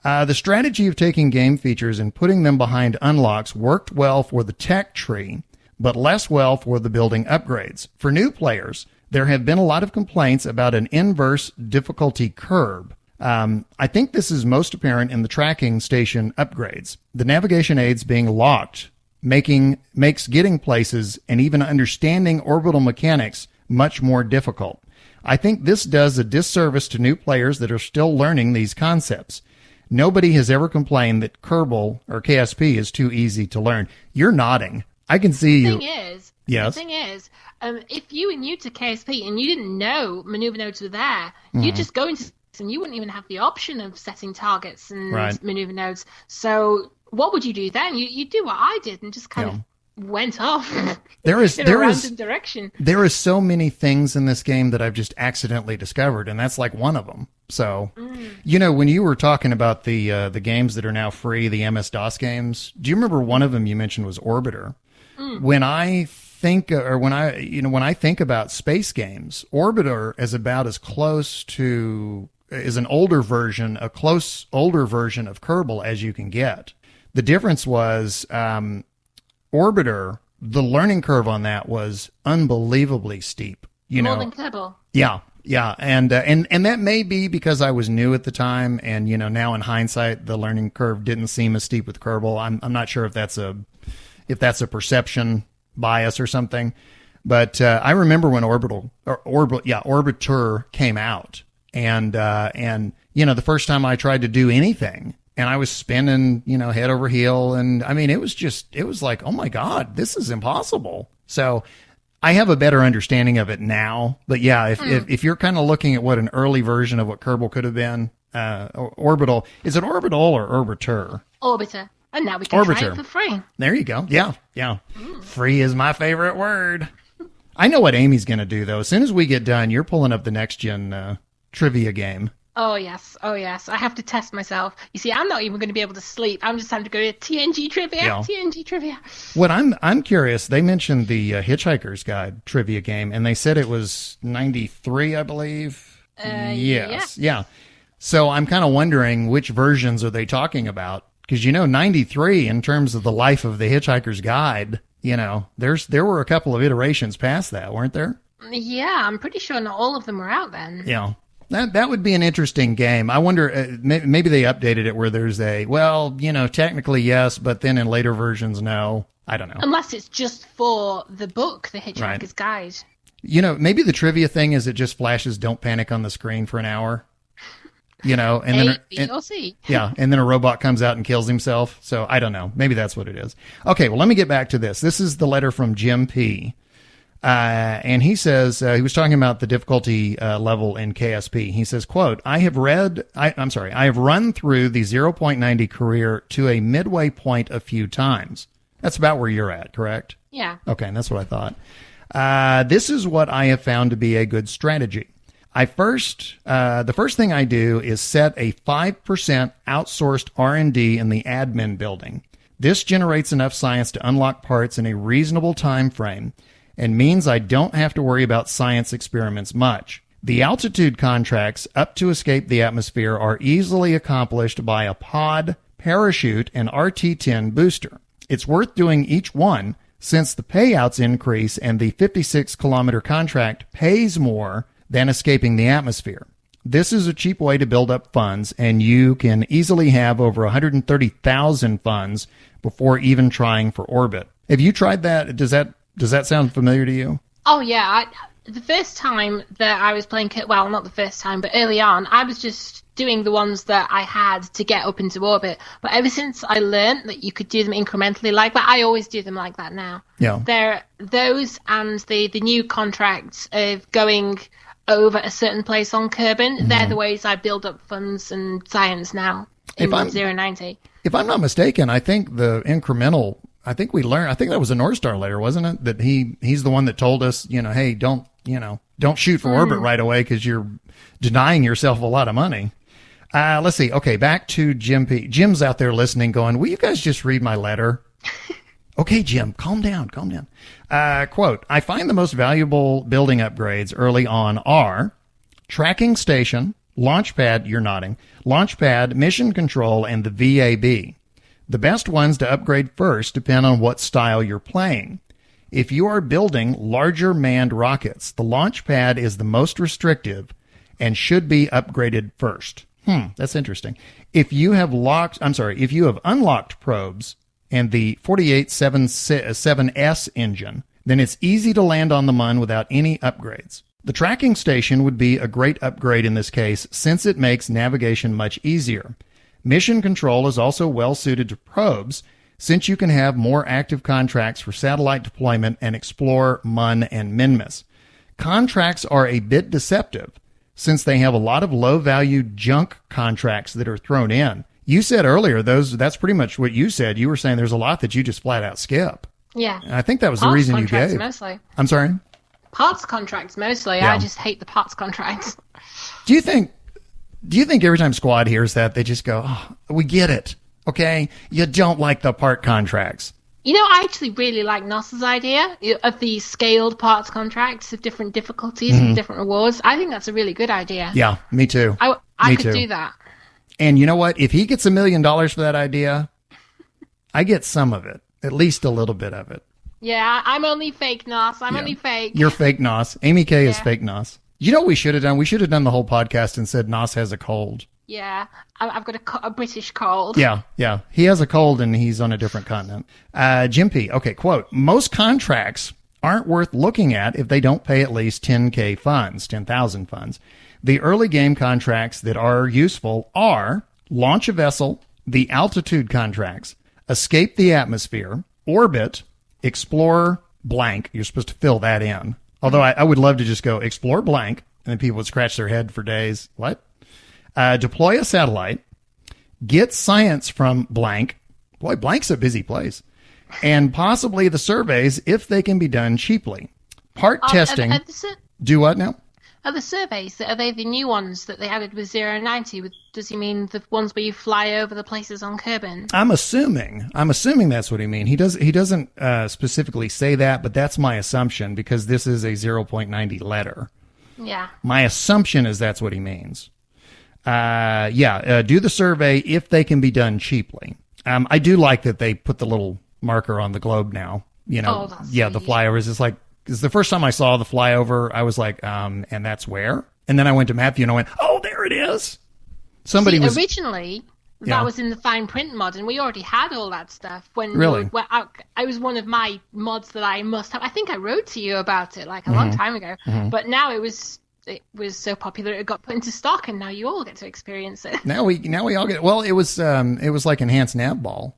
The strategy of taking game features and putting them behind unlocks worked well for the tech tree, but less well for the building upgrades. For new players, there have been a lot of complaints about an inverse difficulty curve. I think this is most apparent in the tracking station upgrades. The navigation aids being locked makes getting places and even understanding orbital mechanics much more difficult. I think this does a disservice to new players that are still learning these concepts. Nobody has ever complained that Kerbal or KSP is too easy to learn. You're nodding. I can see you. The thing is, if you were new to KSP and you didn't know maneuver nodes were there, you'd just go into and you wouldn't even have the option of setting targets and maneuver nodes. So what would you do then? You do what I did and just kind of went off in a random direction. There is so many things in this game that I've just accidentally discovered, and that's like one of them. So, when you were talking about the games that are now free, the MS-DOS games, do you remember one of them you mentioned was Orbiter? When I think about space games, Orbiter is about as close to is an older version of Kerbal as you can get. The difference was Orbiter, the learning curve on that was unbelievably steep. More than Kerbal. Yeah. And that may be because I was new at the time, and now in hindsight, the learning curve didn't seem as steep with Kerbal. I'm not sure if that's a perception bias or something, but I remember when Orbiter came out, and the first time I tried to do anything, and I was spinning, head over heel, and I mean, it was like, oh my God, this is impossible. So I have a better understanding of it now, but yeah, if you're kind of looking at what an early version of what Kerbal could have been, Orbital, is it Orbital or Orbiter? Orbiter. And now we can try it for free. There you go. Yeah. Free is my favorite word. I know what Amy's going to do, though. As soon as we get done, you're pulling up the next-gen trivia game. Oh, yes. I have to test myself. You see, I'm not even going to be able to sleep. I'm just having to go to TNG trivia. Yeah. TNG trivia. What I'm curious, they mentioned the Hitchhiker's Guide trivia game, and they said it was 93, I believe. Yes. Yeah. So I'm kind of wondering which versions are they talking about. Because, 93, in terms of the life of the Hitchhiker's Guide, there were a couple of iterations past that, weren't there? Yeah, I'm pretty sure not all of them were out then. Yeah. That would be an interesting game. I wonder, maybe they updated it where there's technically yes, but then in later versions, no. I don't know. Unless it's just for the book, The Hitchhiker's Guide. Maybe the trivia thing is it just flashes "Don't Panic" on the screen for an hour. And then B or C. Yeah, and then a robot comes out and kills himself. So I don't know. Maybe that's what it is. Okay, well, let me get back to this. This is the letter from Jim P. And he says, he was talking about the difficulty level in KSP. He says, quote, I have run through the 0.90 career to a midway point a few times. That's about where you're at, correct? Yeah. Okay, and that's what I thought. This is what I have found to be a good strategy. The first thing I do is set a 5% outsourced R&D in the admin building. This generates enough science to unlock parts in a reasonable time frame and means I don't have to worry about science experiments much. The altitude contracts up to escape the atmosphere are easily accomplished by a pod, parachute, and RT-10 booster. It's worth doing each one since the payouts increase and the 56-kilometer contract pays more than escaping the atmosphere. This is a cheap way to build up funds, and you can easily have over 130,000 funds before even trying for orbit. Have you tried that? Does that sound familiar to you? Oh, yeah. The first time that I was playing, well, not the first time, but early on, I was just doing the ones that I had to get up into orbit. But ever since I learned that you could do them incrementally like that, I always do them like that now. Yeah. They're those and the new contracts of going over a certain place on Kerbin, they're the ways I build up funds and science now in 090. If I'm not mistaken, I think the incremental, I think that was a Northstar letter, wasn't it? That he's the one that told us, hey, don't shoot for orbit right away because you're denying yourself a lot of money. Let's see. Okay, back to Jim P. Jim's out there listening going, will you guys just read my letter? Okay, Jim, calm down. Quote, I find the most valuable building upgrades early on are tracking station, launchpad, you're nodding, launchpad, mission control, and the VAB. The best ones to upgrade first depend on what style you're playing. If you are building larger manned rockets, the launchpad is the most restrictive and should be upgraded first. That's interesting. If you have unlocked probes and the 4877S engine, then it's easy to land on the Mun without any upgrades. The tracking station would be a great upgrade in this case, since it makes navigation much easier. Mission control is also well suited to probes, since you can have more active contracts for satellite deployment and explore Mun and Minmus. Contracts are a bit deceptive, since they have a lot of low-value junk contracts that are thrown in. You said earlier, that's pretty much what you said. You were saying there's a lot that you just flat out skip. Yeah. And I think that was the reason you gave. Mostly. I'm sorry? Parts contracts mostly. Yeah. I just hate the parts contracts. Do you think every time Squad hears that, they just go, oh, we get it, okay? You don't like the part contracts. You know, I actually really like NOS's idea of the scaled parts contracts of different difficulties and different rewards. I think that's a really good idea. Yeah, me too. I Me could too. do that. And you know what? If he gets $1 million for that idea, I get some of it, at least a little bit of it. Yeah, I'm only fake NOS. I'm only fake. You're fake NOS. Amy K is fake NOS. You know what we should have done? We should have done the whole podcast and said NOS has a cold. Yeah, I've got a British cold. Yeah. He has a cold and he's on a different continent. Jim P. Okay, quote, most contracts aren't worth looking at if they don't pay at least 10,000 funds. The early game contracts that are useful are launch a vessel, the altitude contracts, escape the atmosphere, orbit, explore blank. You're supposed to fill that in. Although I would love to just go explore blank, and then people would scratch their head for days. What? Deploy a satellite, get science from blank. Boy, blank's a busy place. And possibly the surveys if they can be done cheaply. Part testing. Do what now? Are the surveys, are they the new ones that they added with 090? Does he mean the ones where you fly over the places on Kerbin? I'm assuming that's what he means. He doesn't specifically say that, but that's my assumption because this is a 0.90 letter. Yeah. My assumption is that's what he means. Do the survey if they can be done cheaply. I do like that they put the little marker on the globe now. You know, the flyovers. It's the first time I saw the flyover, I was like, and that's where? And then I went to Matthew and I went, oh, there it is. Originally, that was in the fine print mod, and we already had all that stuff. Really? I was one of my mods that I must have. I think I wrote to you about it like a long time ago. But now it was so popular it got put into stock, and now you all get to experience it. Now we all get. Well, it was like enhanced navball,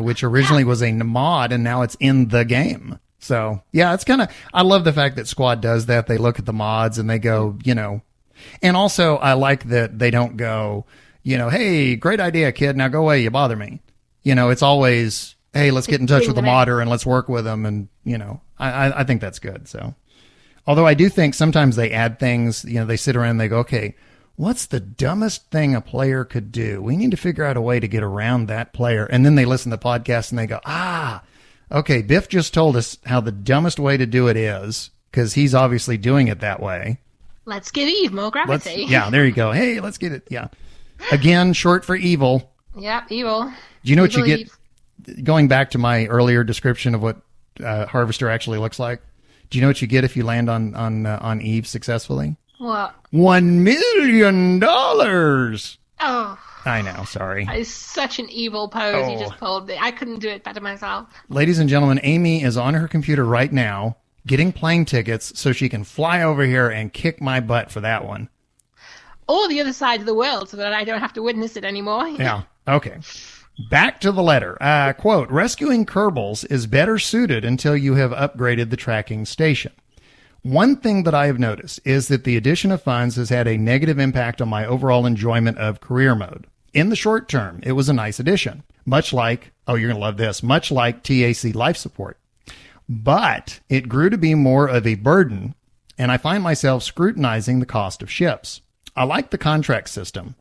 which originally was a mod, and now it's in the game. So yeah, it's kind of. I love the fact that Squad does that. They look at the mods and they go, and also I like that they don't go, hey, great idea, kid. Now go away. You bother me. It's always, hey, let's get in touch with the modder and let's work with them. And I think that's good. So. Although I do think sometimes they add things, they sit around and they go, okay, what's the dumbest thing a player could do? We need to figure out a way to get around that player. And then they listen to the podcast and they go, okay, Biff just told us how the dumbest way to do it is because he's obviously doing it that way. Let's give Eve more gravity. There you go. Hey, let's get it. Yeah. Again, short for evil. Yeah, evil. Do you know what you get? Going back to my earlier description of what Harvester actually looks like. Do you know what you get if you land on Eve successfully? What? $1 million. Oh. I know. Sorry. It's such an evil pose you just pulled. I couldn't do it better myself. Ladies and gentlemen, Amy is on her computer right now getting plane tickets so she can fly over here and kick my butt for that one. Or the other side of the world so that I don't have to witness it anymore. Yeah. Okay. Back to the letter. Quote, rescuing Kerbals is better suited until you have upgraded the tracking station. One thing that I have noticed is that the addition of funds has had a negative impact on my overall enjoyment of career mode. In the short term, it was a nice addition, much like, you're going to love this, much like TAC life support. But it grew to be more of a burden, and I find myself scrutinizing the cost of ships. I like the contract system,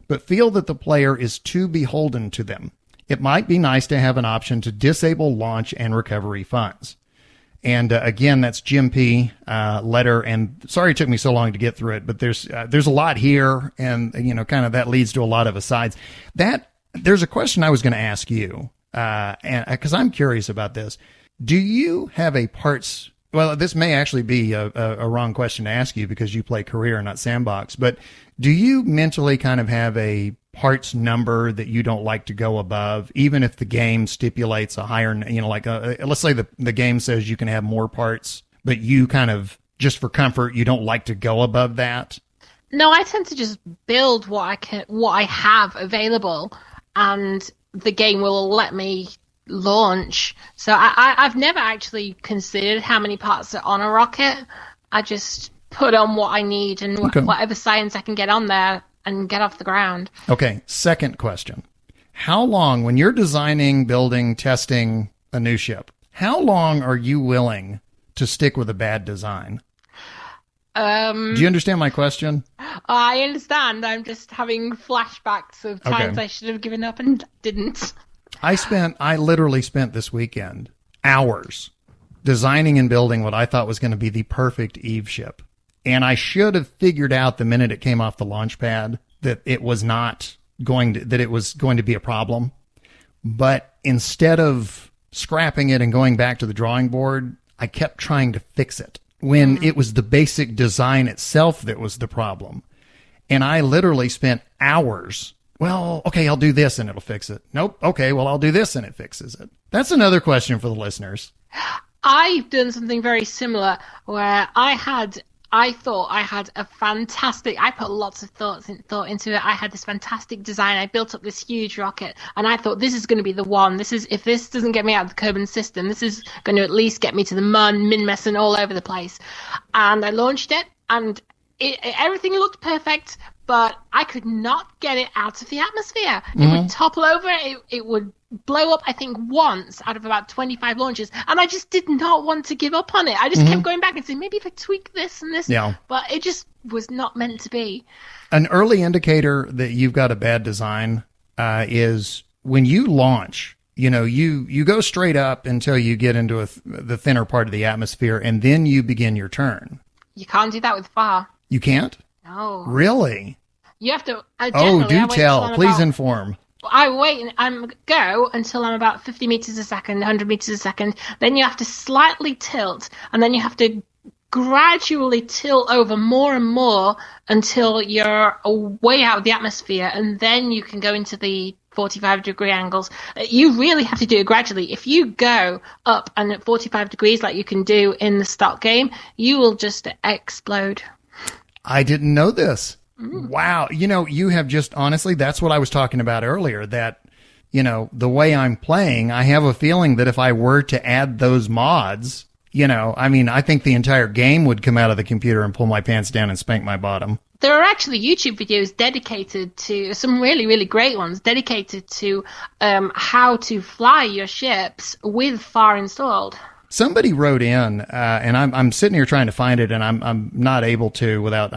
but feel that the player is too beholden to them. It might be nice to have an option to disable launch and recovery funds. And again, that's Jim P. Letter. And sorry it took me so long to get through it, but there's a lot here, and kind of that leads to a lot of asides. There's a question I was going to ask you, and because I'm curious about this. Do you have a parts Well, this may actually be a wrong question to ask you because you play career, not sandbox. But do you mentally kind of have a parts number that you don't like to go above, even if the game stipulates a higher, like let's say the game says you can have more parts, but you kind of, just for comfort, you don't like to go above that? No, I tend to just build what I have available, and the game will let me launch. So I've never actually considered how many parts are on a rocket. I just put on what I need and whatever science I can get on there and get off the ground. Okay, second question. How long, when you're designing, building, testing a new ship, how long are you willing to stick with a bad design? Do you understand my question? I understand. I'm just having flashbacks of times I should have given up and didn't. I literally spent this weekend hours designing and building what I thought was going to be the perfect Eve ship. And I should have figured out the minute it came off the launch pad that it was going to be a problem. But instead of scrapping it and going back to the drawing board, I kept trying to fix it when it was the basic design itself that was the problem. And I literally spent hours. Well, okay, I'll do this and it'll fix it. Nope. Okay, well, I'll do this and it fixes it. That's another question for the listeners. I've done something very similar where I thought I had a fantastic, I put lots of thought into it. I had this fantastic design. I built up this huge rocket and I thought this is going to be the one. If this doesn't get me out of the Kerbal system, this is going to at least get me to the Min-Mess and all over the place. And I launched it and everything looked perfect, but I could not get it out of the atmosphere. It would topple over. It would blow up, I think, once out of about 25 launches. And I just did not want to give up on it. I just kept going back and saying, maybe if I tweak this and this. Yeah. But it just was not meant to be. An early indicator that you've got a bad design is when you launch. You go straight up until you get into the thinner part of the atmosphere, and then you begin your turn. You can't do that with FAR. You can't? No. Really? You have to. Do tell. Please inform. I wait and go until I'm about 50 meters a second, 100 meters a second. Then you have to slightly tilt, and then you have to gradually tilt over more and more until you're way out of the atmosphere, and then you can go into the 45-degree angles. You really have to do it gradually. If you go up and at 45 degrees like you can do in the stock game, you will just explode. I didn't know this. Wow. You have just, honestly, that's what I was talking about earlier, that, the way I'm playing, I have a feeling that if I were to add those mods, I think the entire game would come out of the computer and pull my pants down and spank my bottom. There are actually YouTube videos dedicated to, some really, really great ones, dedicated to how to fly your ships with FAR installed. Somebody wrote in, and I'm sitting here trying to find it, and I'm not able to without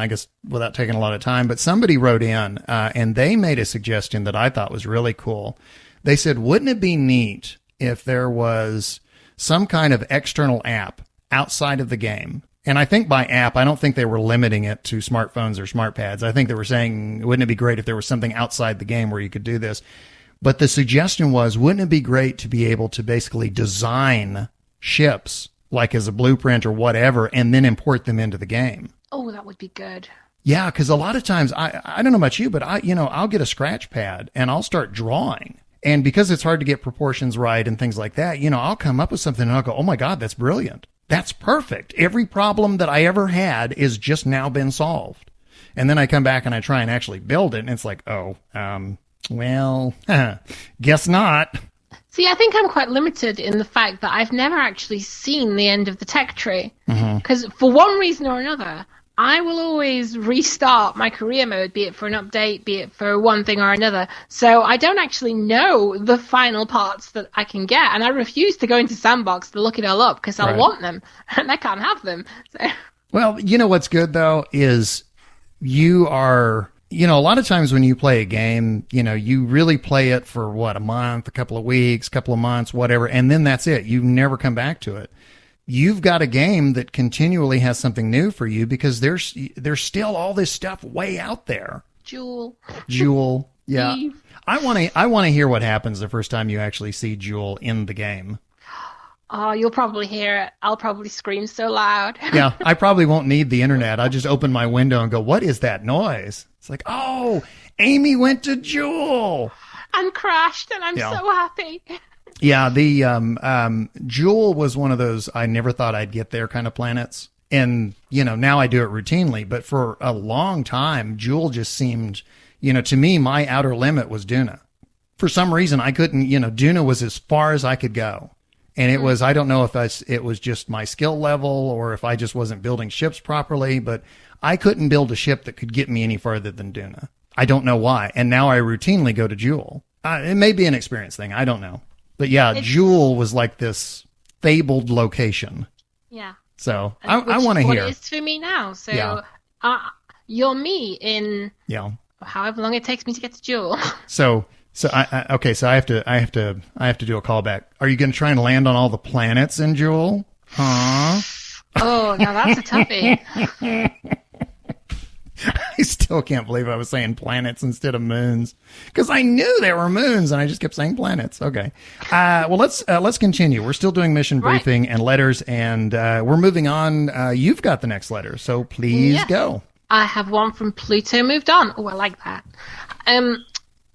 taking a lot of time. But somebody wrote in, and they made a suggestion that I thought was really cool. They said, "Wouldn't it be neat if there was some kind of external app outside of the game?" And I think by app, I don't think they were limiting it to smartphones or smart pads. I think they were saying, "Wouldn't it be great if there was something outside the game where you could do this?" But the suggestion was, "Wouldn't it be great to be able to basically design ships like as a blueprint or whatever and then import them into the game?" Oh, that would be good. Yeah, because a lot of times, I don't know about you, but I'll get a scratch pad and I'll start drawing. And because it's hard to get proportions right and things like that, I'll come up with something and I'll go, "Oh my God, that's brilliant. That's perfect. Every problem that I ever had is just now been solved." And then I come back and I try and actually build it and it's like, well, guess not. See, I think I'm quite limited in the fact that I've never actually seen the end of the tech tree. Because for one reason or another, I will always restart my career mode, be it for an update, be it for one thing or another. So I don't actually know the final parts that I can get. And I refuse to go into Sandbox to look it all up because I want them and I can't have them. So. Well, what's good, though, is you are... a lot of times when you play a game, you really play it for a month, a couple of weeks, couple of months, whatever, and then that's it. You never come back to it. You've got a game that continually has something new for you because there's still all this stuff way out there. Jewel. Yeah. Eve. I want to hear what happens the first time you actually see Jewel in the game. Oh, you'll probably hear it. I'll probably scream so loud. Yeah, I probably won't need the internet. I'll just open my window and go, what is that noise? It's like, oh, Amy went to Jewel. And crashed, and I'm so happy. Yeah, the Jewel was one of those I never thought I'd get there kind of planets. And, now I do it routinely. But for a long time, Jewel just seemed, to me, my outer limit was Duna. For some reason, I couldn't, Duna was as far as I could go. And it was, I don't know if it was just my skill level or if I just wasn't building ships properly, but I couldn't build a ship that could get me any farther than Duna. I don't know why. And now I routinely go to Jewel. It may be an experience thing. I don't know. But yeah, Jewel was like this fabled location. Yeah. So I want to hear. What it is for me now. So you're me in however long it takes me to get to Jewel. So I have to do a callback. Are you going to try and land on all the planets in Jewel? Huh? Oh, now that's a toughie. I still can't believe I was saying planets instead of moons because I knew there were moons and I just kept saying planets. Okay. Well, let's continue. We're still doing mission briefing and letters and we're moving on. You've got the next letter, so please go. I have one from Pluto moved on. Oh, I like that.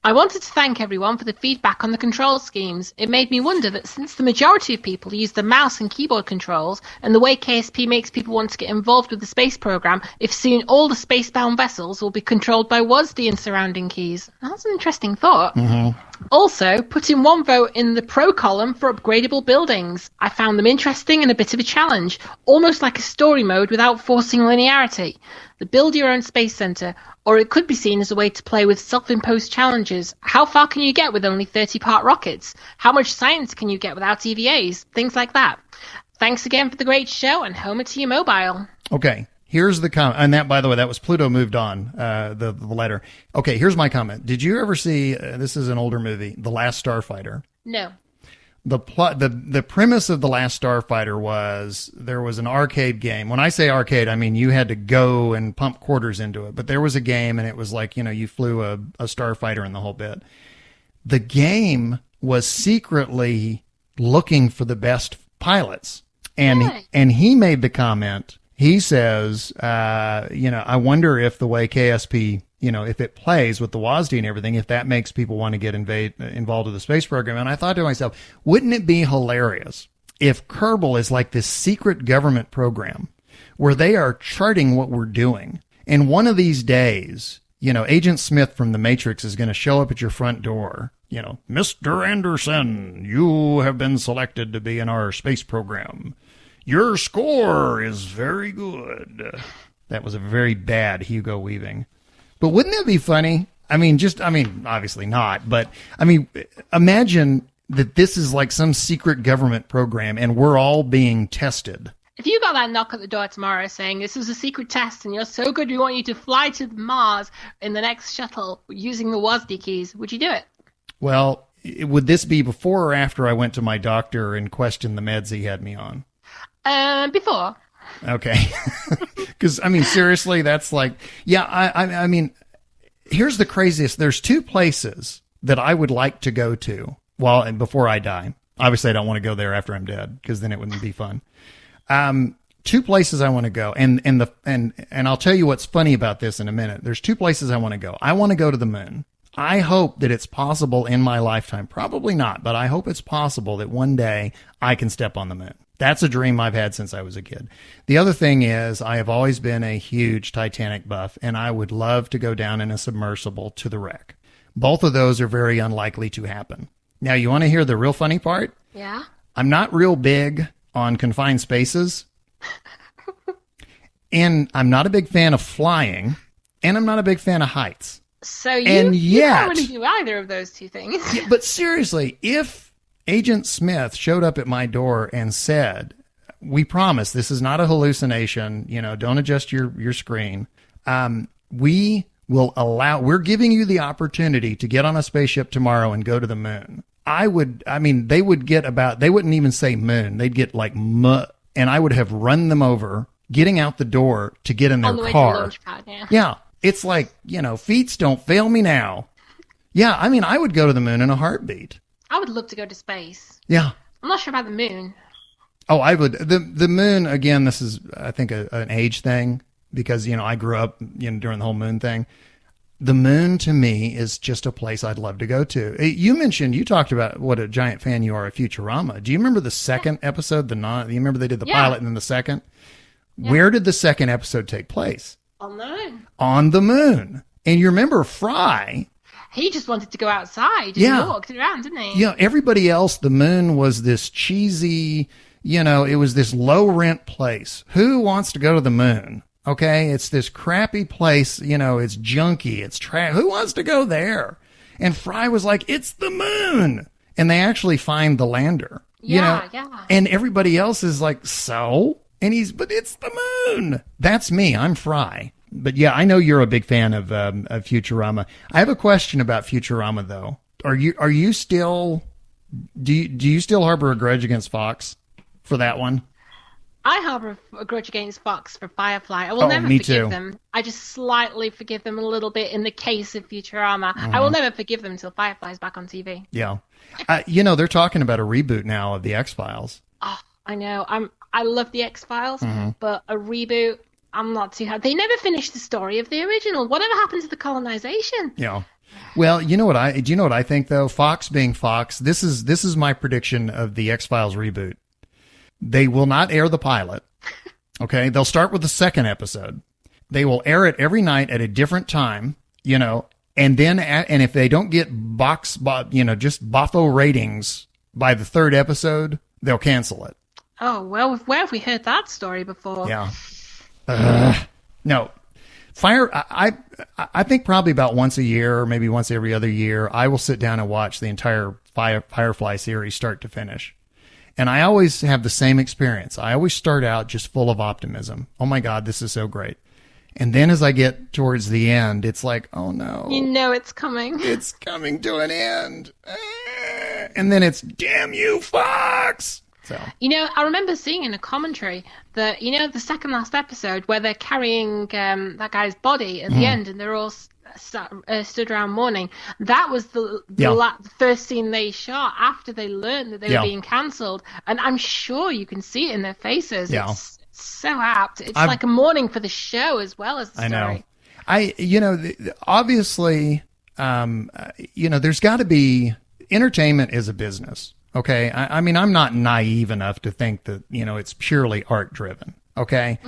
I wanted to thank everyone for the feedback on the control schemes. It made me wonder that since the majority of people use the mouse and keyboard controls, and the way KSP makes people want to get involved with the space program, if soon all the space-bound vessels will be controlled by WASD and surrounding keys. That's an interesting thought. Mm-hmm. Also, put in one vote in the pro column for upgradable buildings. I found them interesting and a bit of a challenge, almost like a story mode without forcing linearity. The build your own space center, or it could be seen as a way to play with self-imposed challenges. How far can you get with only 30-part rockets? How much science can you get without EVAs? Things like that. Thanks again for the great show, and Homer to your mobile. Okay, here's the comment. And that, by the way, that was Pluto moved on, the letter. Okay, here's my comment. Did you ever see, this is an older movie, The Last Starfighter? No. The premise of The Last Starfighter was there was an arcade game. When I say arcade, I mean you had to go and pump quarters into it. But there was a game, and it was like, you flew a starfighter in the whole bit. The game was secretly looking for the best pilots. And he made the comment, he says, I wonder if the way KSP, if it plays with the WASD and everything, if that makes people want to get involved with the space program. And I thought to myself, wouldn't it be hilarious if Kerbal is like this secret government program where they are charting what we're doing? And one of these days, Agent Smith from The Matrix is going to show up at your front door. Mr. Anderson, you have been selected to be in our space program. Your score is very good. That was a very bad Hugo Weaving. But wouldn't that be funny? Obviously not, but imagine that this is like some secret government program and we're all being tested. If you got that knock at the door tomorrow saying this is a secret test and you're so good we want you to fly to Mars in the next shuttle using the WASD keys, would you do it? Well, would this be before or after I went to my doctor and questioned the meds he had me on? Before. Okay. Because, seriously, that's like, here's the craziest. There's two places that I would like to go to before I die. Obviously, I don't want to go there after I'm dead because then it wouldn't be fun. Two places I want to go. And I'll tell you what's funny about this in a minute. There's two places I want to go. I want to go to the moon. I hope that it's possible in my lifetime. Probably not, but I hope it's possible that one day I can step on the moon. That's a dream I've had since I was a kid. The other thing is I have always been a huge Titanic buff, and I would love to go down in a submersible to the wreck. Both of those are very unlikely to happen. Now, you want to hear the real funny part? Yeah. I'm not real big on confined spaces, and I'm not a big fan of flying, and I'm not a big fan of heights. So you can't really do either of those two things. Yeah, but seriously, if Agent Smith showed up at my door and said, we promise this is not a hallucination, don't adjust your screen. We're giving you the opportunity to get on a spaceship tomorrow and go to the moon. They wouldn't even say moon. They'd get like and I would have run them over, getting out the door to get in their car. On the way to the launch pad, yeah. Yeah. It's like, feats don't fail me now. Yeah. I would go to the moon in a heartbeat. I would love to go to space. Yeah. I'm not sure about the moon. Oh, I would. The moon, again, this is, I think, an age thing because, I grew up, during the whole moon thing. The moon to me is just a place I'd love to go to. You talked about what a giant fan you are of Futurama. Do you remember the second episode? You remember they did the pilot and then the second? Yeah. Where did the second episode take place? On the moon. On the moon. And you remember Fry. He just wanted to go outside. He walked around, didn't he? Yeah, everybody else, the moon was this cheesy, it was this low rent place. Who wants to go to the moon? Okay, it's this crappy place, it's junky, it's trash. Who wants to go there? And Fry was like, it's the moon. And they actually find the lander. Yeah. And everybody else is like, so? And but it's the moon. That's me. I'm Fry. But yeah, I know you're a big fan of Futurama. I have a question about Futurama though. Are you still, do you still harbor a grudge against Fox for that one? I harbor a grudge against Fox for Firefly. I will never forgive them. I just slightly forgive them a little bit in the case of Futurama. I will never forgive them until Firefly's back on TV. Yeah. They're talking about a reboot now of the X-Files. Oh, I know. I love the X-Files, but a reboot, I'm not too happy. They never finished the story of the original. Whatever happened to the colonization? Yeah. Well, do you know what I think though? Fox being Fox, this is my prediction of the X-Files reboot. They will not air the pilot. Okay. They'll start with the second episode. They will air it every night at a different time, and then, and if they don't get just boffo ratings by the third episode, they'll cancel it. Oh, well, where have we heard that story before? Yeah. No. I think probably about once a year or maybe once every other year, I will sit down and watch the entire Firefly series start to finish. And I always have the same experience. I always start out just full of optimism. Oh my God, this is so great. And then as I get towards the end, it's like, oh no. It's coming. It's coming to an end. And then it's, damn you, Fox. So. I remember seeing in a commentary that, the second last episode where they're carrying that guy's body at the end and they're all stood around mourning. That was the first scene they shot after they learned that they were being cancelled. And I'm sure you can see it in their faces. Yeah. It's so apt. It's like a mourning for the show as well as the story. I know. Obviously, there's got to be, entertainment is a business. Okay. I mean, I'm not naive enough to think that, it's purely art driven. Okay.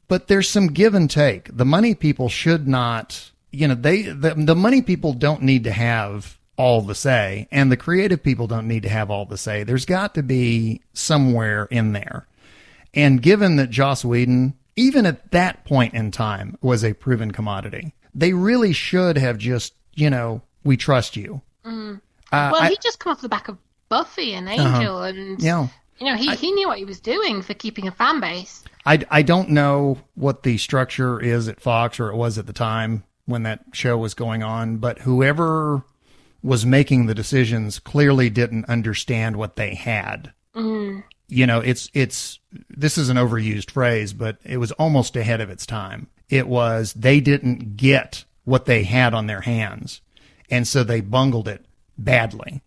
But there's some give and take. The money people should not, the money people don't need to have all the say, and the creative people don't need to have all the say. There's got to be somewhere in there. And given that Joss Whedon, even at that point in time, was a proven commodity, they really should have just, we trust you. He just come off the back of Buffy and Angel, and he knew what he was doing for keeping a fan base. I don't know what the structure is at Fox, or it was at the time when that show was going on, but whoever was making the decisions clearly didn't understand what they had. This is an overused phrase, but it was almost ahead of its time. It was, they didn't get what they had on their hands, and so they bungled it badly.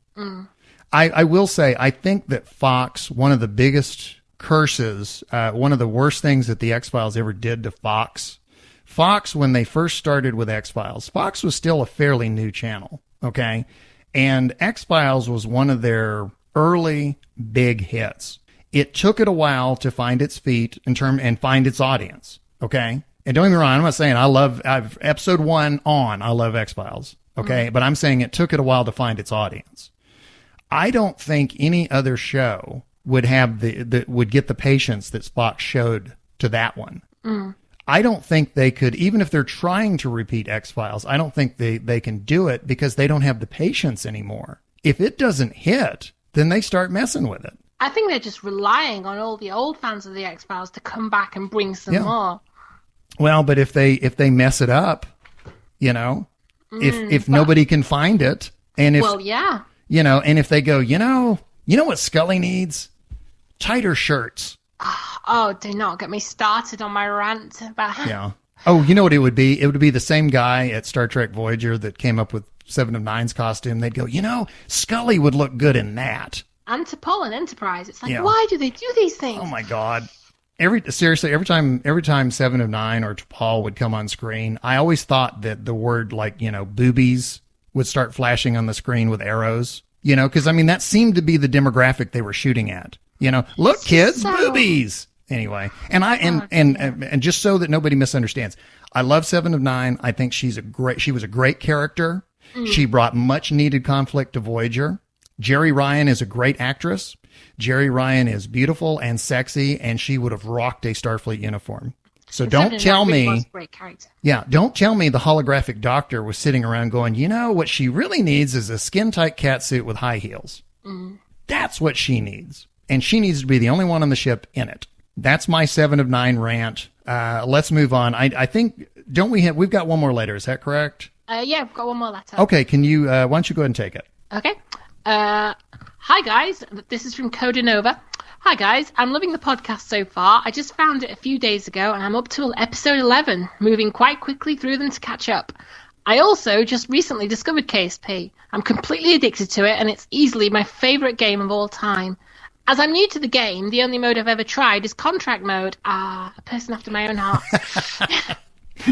I will say, I think that Fox, one of the biggest curses, one of the worst things that the X-Files ever did to Fox, when they first started with X-Files, Fox was still a fairly new channel, okay? And X-Files was one of their early big hits. It took it a while to find its feet and find its audience, okay? And don't get me wrong, I'm not saying episode 1 on, I love X-Files, okay? But I'm saying it took it a while to find its audience. I don't think any other show would have would get the patience that Fox showed to that one. I don't think they could, even if they're trying to repeat X-Files, I don't think they can do it because they don't have the patience anymore. If it doesn't hit, then they start messing with it. I think they're just relying on all the old fans of the X-Files to come back and bring some more. Well, but if they mess it up, if nobody can find it, and if and if they go, what Scully needs? Tighter shirts. Oh, do not get me started on my rant about. Yeah. Oh, you know what it would be? It would be the same guy at Star Trek Voyager that came up with 7 of 9's costume. They'd go, Scully would look good in that. and T'Pol and Enterprise. It's like, Yeah. why do they do these things? Oh my God. Every time Seven of Nine or T'Pol would come on screen, I always thought that the word boobies would start flashing on the screen with arrows, because I mean, that seemed to be the demographic they were shooting at, look, kids, boobies. Anyway, and just so that nobody misunderstands, I love Seven of Nine. I think she was a great character. She brought much needed conflict to Voyager. Jerry Ryan is a great actress. Jerry Ryan is beautiful and sexy, and she would have rocked a Starfleet uniform. So don't tell me, don't tell me the holographic doctor was sitting around going, what she really needs is a skin-tight catsuit with high heels. That's what she needs. And she needs to be the only one on the ship in it. That's my 7 of 9 rant. Let's move on. I think, we've got one more letter. Is that correct? Yeah, I've got one more letter. Okay. Can you, why don't you go ahead and take it? Okay. Hi guys, this is from Codanova. Hi guys, I'm loving the podcast so far. I just found it a few days ago and I'm up to episode 11, moving quite quickly through them to catch up. I also just recently discovered KSP. I'm completely addicted to it and it's easily my favourite game of all time. As I'm new to the game, the only mode I've ever tried is contract mode. A person after my own heart.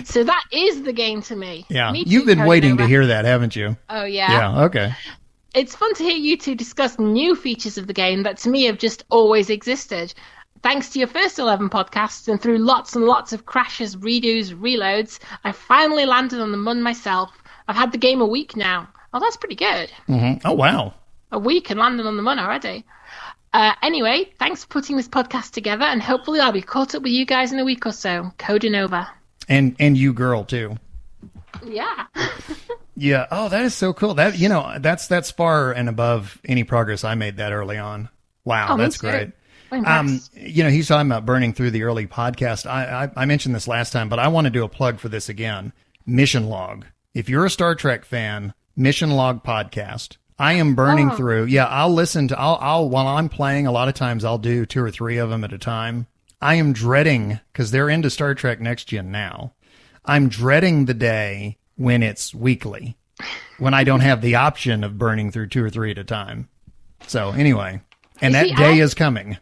So that is the game to me. Yeah, Me you've too, been waiting to Codanova. hear that, haven't you? Oh yeah. Yeah, okay. It's fun to hear you two discuss new features of the game that to me have just always existed. Thanks to your first 11 podcasts and through lots and lots of crashes, redos, reloads, I finally landed on the Mun myself. I've had the game a week now. Oh, that's pretty good. Mm-hmm. Oh, wow. A week and landed on the Mun already. Anyway, thanks for putting this podcast together and hopefully I'll be caught up with you guys in a week or so. Codanova. And you girl, too. Yeah. Yeah. Oh, that is so cool. That, that's far and above any progress I made that early on. Wow. That's great. He's talking about burning through the early podcast. I mentioned this last time, but I want to do a plug for this again. Mission Log. If you're a Star Trek fan, Mission Log podcast. I am burning through. Yeah. I'll listen to, while I'm playing, a lot of times I'll do 2 or 3 of them at a time. I am dreading, because they're into Star Trek Next Gen now. I'm dreading the day when it's weekly, when I don't have the option of burning through 2 or 3 at a time. So anyway, and that day is coming.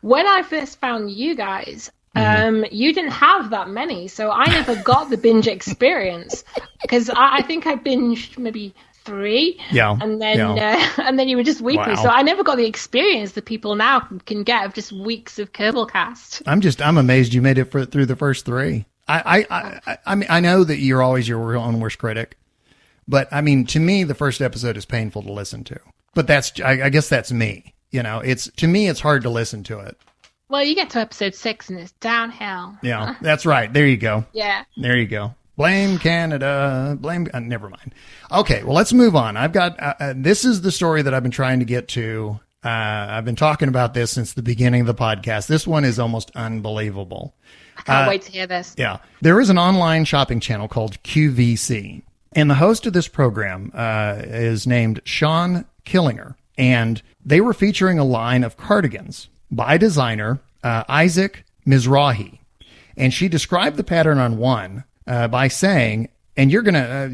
When I first found you guys, you didn't have that many, so I never got the binge experience because I think I binged maybe 3, and then you were just weekly. Wow. So I never got the experience that people now can get of just weeks of Kerbalcast. I'm amazed you made it through the first 3. I mean, I know that you're always your own worst critic, but I mean, to me, the first episode is painful to listen to. But I guess that's me. To me, it's hard to listen to it. Well, you get to episode 6 and it's downhill. Yeah, that's right. There you go. Yeah. There you go. Blame Canada. Blame. Never mind. Okay, well, let's move on. I've got. This is the story that I've been trying to get to. I've been talking about this since the beginning of the podcast. This one is almost unbelievable. I can't wait to hear this. Yeah. There is an online shopping channel called QVC. And the host of this program is named Sean Killinger. And they were featuring a line of cardigans by designer Isaac Mizrahi. And she described the pattern on one by saying, and you're gonna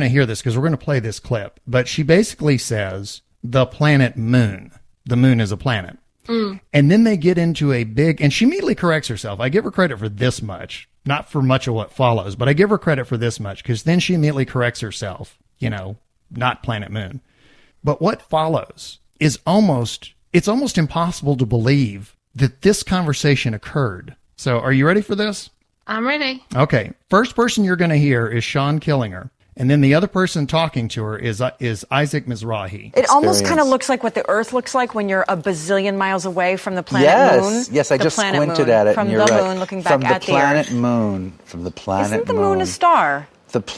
hear this because we're gonna play this clip. But she basically says the planet Moon. The Moon is a planet. And then they get into a big, and she immediately corrects herself. I give her credit for this much, not for much of what follows, but I give her credit for this much because then she immediately corrects herself, not planet Moon. But what follows is it's almost impossible to believe that this conversation occurred. So are you ready for this? I'm ready. Okay. First person you're going to hear is Sean Killinger. And then the other person talking to her is Isaac Mizrahi. It almost kind of looks like what the Earth looks like when you're a bazillion miles away from the planet Moon. Yes, I just squinted at it. From and you're the right. Moon, looking back from at the Earth. From the planet Moon. Isn't the Moon a star?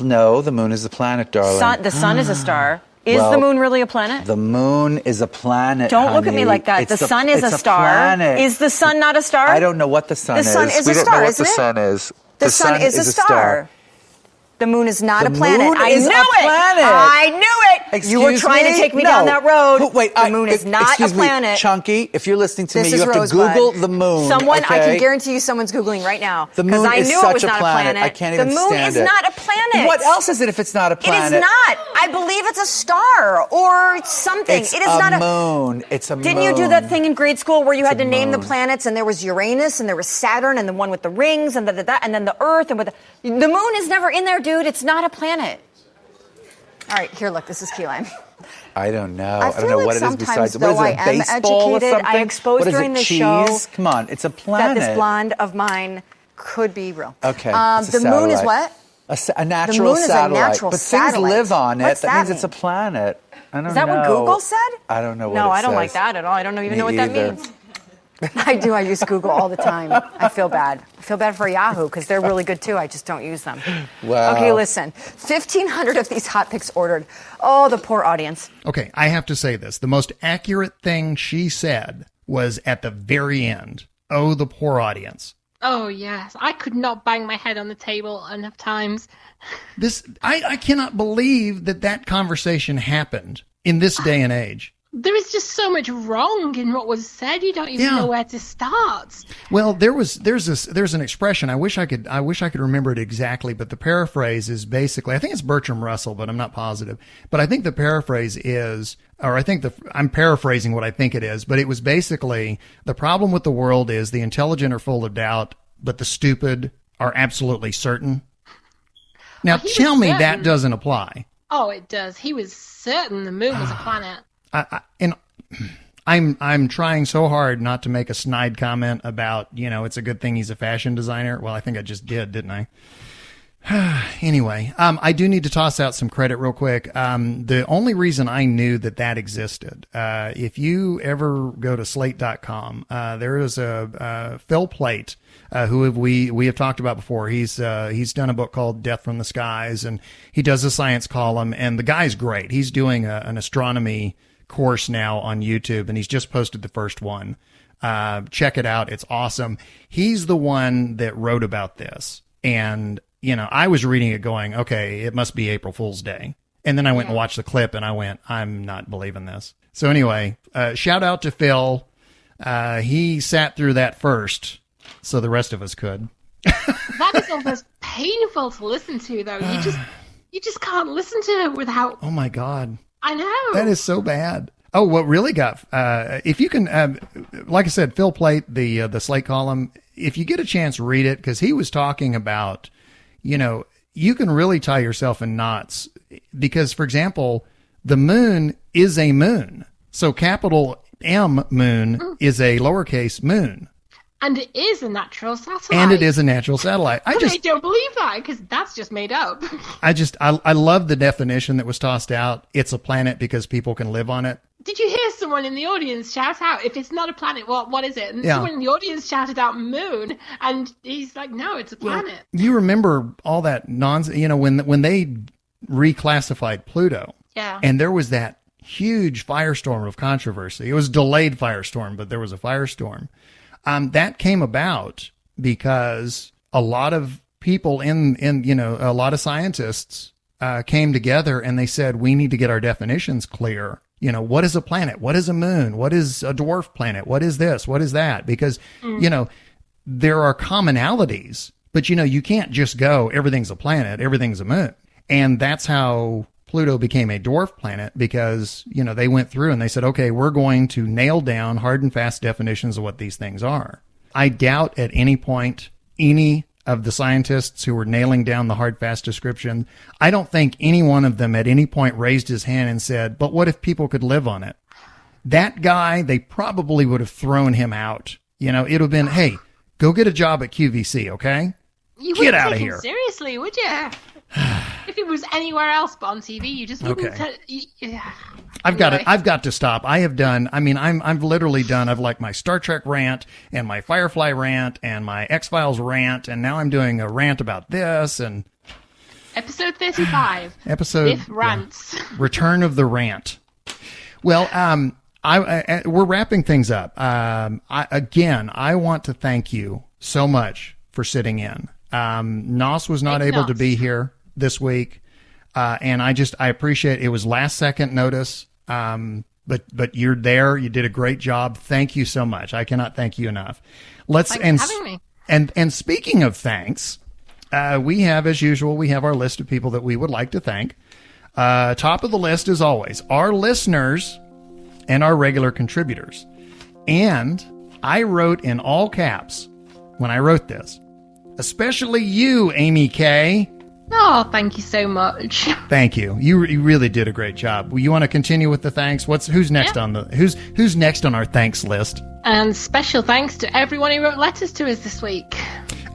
No, the Moon is the planet, darling. The Sun is a star. Is the Moon really a planet? The Moon is a planet. Don't look at me like that. The Sun is a star. Planet. Is the Sun not a star? I don't know what the Sun is. The Sun is a star, isn't it? We don't know what the Sun is. The Sun is a star. The Moon is not a planet. Moon I is knew a it. planet. I knew it. You were trying to take me down that road. Wait, the moon is not a planet. Chunky, if you're listening to me, This you is have to Rosebud. Google the moon. Someone, I okay? can guarantee you someone's Googling right now. The moon I is knew such it was a not planet. a planet. I can't even stand it. The moon is not a planet. What else is it if it's not a planet? It is not. I believe it's a star or something. It's it is not a moon. It's a moon. Didn't you do that thing in grade school where you had to name the moon. planets, and there was Uranus and there was Saturn and the one with the rings and and then the Earth and with the moon is never in there, dude. It's not a planet. All right, here, look. This is key lime. I don't know. I I don't know feel what like it is besides. sometimes, What is though it? A I am baseball or educated, something? I exposed What is during it, the cheese? show Come on, it's a planet. that this blonde of mine could be real. Okay. it's a the moon is satellite. what? A natural moon is a satellite. natural but satellite. things live on it. What's that that means it's a mean? planet. I don't know. Is that what Google said? I don't know what No, it I don't says. like that at all. I don't even know what that either. means. I do. I use Google all the time. I feel bad. I feel bad for Yahoo because they're really good too. I just don't use them. Wow. Okay, listen. 1,500 of these hot picks ordered. Oh, the poor audience. Okay, I have to say this. The most accurate thing she said was at the very end. Oh, the poor audience. Oh, yes. I could not bang my head on the table enough times. I cannot believe that conversation happened in this day and age. There is just so much wrong in what was said. You don't even know where to start. Well, there's an expression. I wish I could remember it exactly, but the paraphrase is basically, I think it's Bertram Russell, but I'm not positive. But I think the paraphrase is, I'm paraphrasing what I think it is, but it was basically, the problem with the world is the intelligent are full of doubt, but the stupid are absolutely certain. Now, tell me that doesn't apply. Oh, it does. He was certain the moon was a planet. I'm trying so hard not to make a snide comment about, it's a good thing he's a fashion designer. Well, I think I just did, didn't I? Anyway, I do need to toss out some credit real quick. The only reason I knew that existed, if you ever go to slate.com, there is a Phil Plait, who we have talked about before. He's done a book called Death from the Skies, and he does a science column, and the guy's great. He's doing an astronomy course now on YouTube, and he's just posted the first one. Check it out. It's awesome. He's the one that wrote about this. And, I was reading it going, okay, it must be April Fool's Day. And then I went and watched the clip and I went, I'm not believing this. So anyway, shout out to Phil. He sat through that first, so the rest of us could. That is almost painful to listen to, though. You just can't listen to it without... Oh my God. I know. That is so bad. Oh, what really got, if you can, like I said, Phil Plait, the Slate column, if you get a chance, read it, because he was talking about, you can really tie yourself in knots because, for example, the moon is a moon. So capital M moon is a lowercase moon. And it is a natural satellite. And it is a natural satellite. I don't believe that because that's just made up. I love the definition that was tossed out. It's a planet because people can live on it. Did you hear someone in the audience shout out, if it's not a planet, what is it? And someone in the audience shouted out moon, and he's like, no, it's a planet. You remember all that nonsense, when they reclassified Pluto. Yeah. And there was that huge firestorm of controversy. It was delayed firestorm, but there was a firestorm. That came about because a lot of people a lot of scientists came together and they said, we need to get our definitions clear. What is a planet? What is a moon? What is a dwarf planet? What is this? What is that? Because, there are commonalities, but, you can't just go, everything's a planet, everything's a moon. And that's how Pluto became a dwarf planet because, they went through and they said, okay, we're going to nail down hard and fast definitions of what these things are. I doubt at any point any of the scientists who were nailing down the hard, fast description, I don't think any one of them at any point raised his hand and said, but what if people could live on it? That guy, they probably would have thrown him out. It would have been, hey, go get a job at QVC, okay? You get out take of him here. Seriously, would you? If it was anywhere else but on TV, you just wouldn't. Okay. I've got to stop. I've literally done. I've like my Star Trek rant and my Firefly rant and my X-Files rant, and now I'm doing a rant about this and episode 35. Biff rants. Return of the rant. Well, we're wrapping things up. I want to thank you so much for sitting in. Nos was not able to be here this week. And I appreciate it was last second notice. But you're there. You did a great job. Thank you so much. I cannot thank you enough. Thanks for having me. And speaking of thanks, we have, as usual, we have our list of people that we would like to thank. Top of the list, as always, our listeners and our regular contributors. And I wrote in all caps when I wrote this, especially you, Amy K. Oh, thank you so much. Thank you. You really did a great job. You want to continue with the thanks? Who's next on the who's next on our thanks list? And special thanks to everyone who wrote letters to us this week.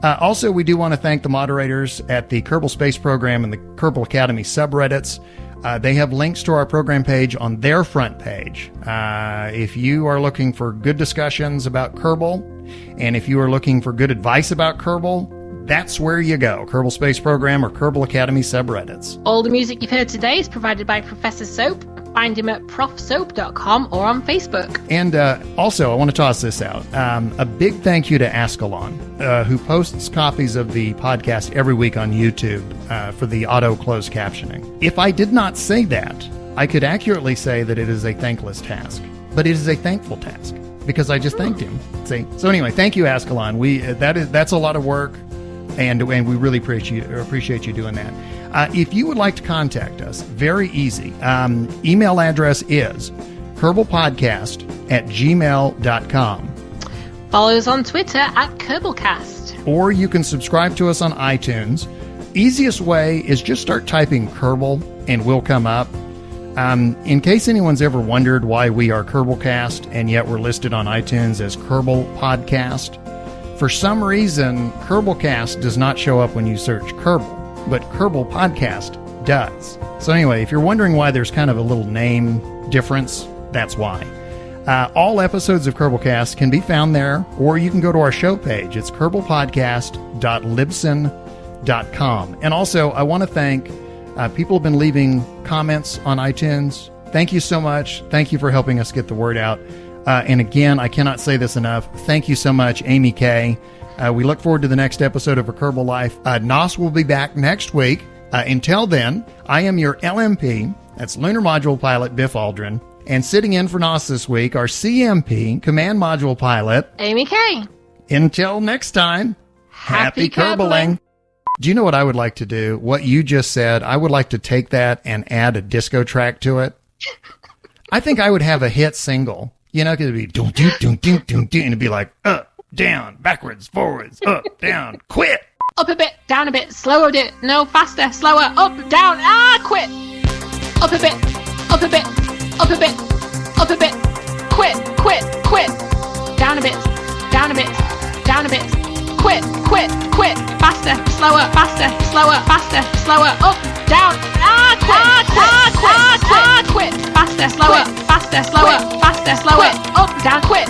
Also, we do want to thank the moderators at the Kerbal Space Program and the Kerbal Academy subreddits. They have links to our program page on their front page. If you are looking for good discussions about Kerbal, and if you are looking for good advice about Kerbal, that's where you go. Kerbal Space Program or Kerbal Academy subreddits. All the music you've heard today is provided by Professor Soap. Find him at profsoap.com or on Facebook. And also, I want to toss this out. A big thank you to Askelon, who posts copies of the podcast every week on YouTube for the auto closed captioning. If I did not say that, I could accurately say that it is a thankless task. But it is a thankful task because I just thanked him. See? So anyway, thank you, Askelon. That's a lot of work, and we really appreciate you doing that. If you would like to contact us, very easy. Email address is kerbalpodcast@gmail.com. Follow us on Twitter at Kerbalcast. Or you can subscribe to us on iTunes. Easiest way is just start typing Kerbal and we'll come up. In case anyone's ever wondered why we are Kerbalcast and yet we're listed on iTunes as Kerbal Podcast, for some reason, Kerbalcast does not show up when you search Kerbal, but Kerbal Podcast does. So anyway, if you're wondering why there's kind of a little name difference, that's why. All episodes of Kerbalcast can be found there, or you can go to our show page. It's kerbalpodcast.libsyn.com. And also, I want to thank people who have been leaving comments on iTunes. Thank you so much. Thank you for helping us get the word out. And again, I cannot say this enough. Thank you so much, Amy K. We look forward to the next episode of A Kerbal Life. Nos will be back next week. Until then, I am your LMP. That's Lunar Module Pilot Biff Aldrin. And sitting in for Nos this week, our CMP, Command Module Pilot, Amy K. Until next time, happy Kerbaling. Kerbaling. Do you know what I would like to do? What you just said, I would like to take that and add a disco track to it. I think I would have a hit single. You know, it could be doom, doom, doom, doom, doom, doom, and it'd be like up, down, backwards, forwards, up, down, quit. Up a bit, down a bit, slower a bit, no, faster, slower, up, down, quit. Up a bit, up a bit, up a bit, up a bit, quit, quit, quit. Down a bit, down a bit, down a bit, quit, quit, quit. Faster, slower, faster, slower, faster, slower, up, down, quit, quit, quit, quit. Faster, slower, faster, slower, faster, slower, up, down, quit.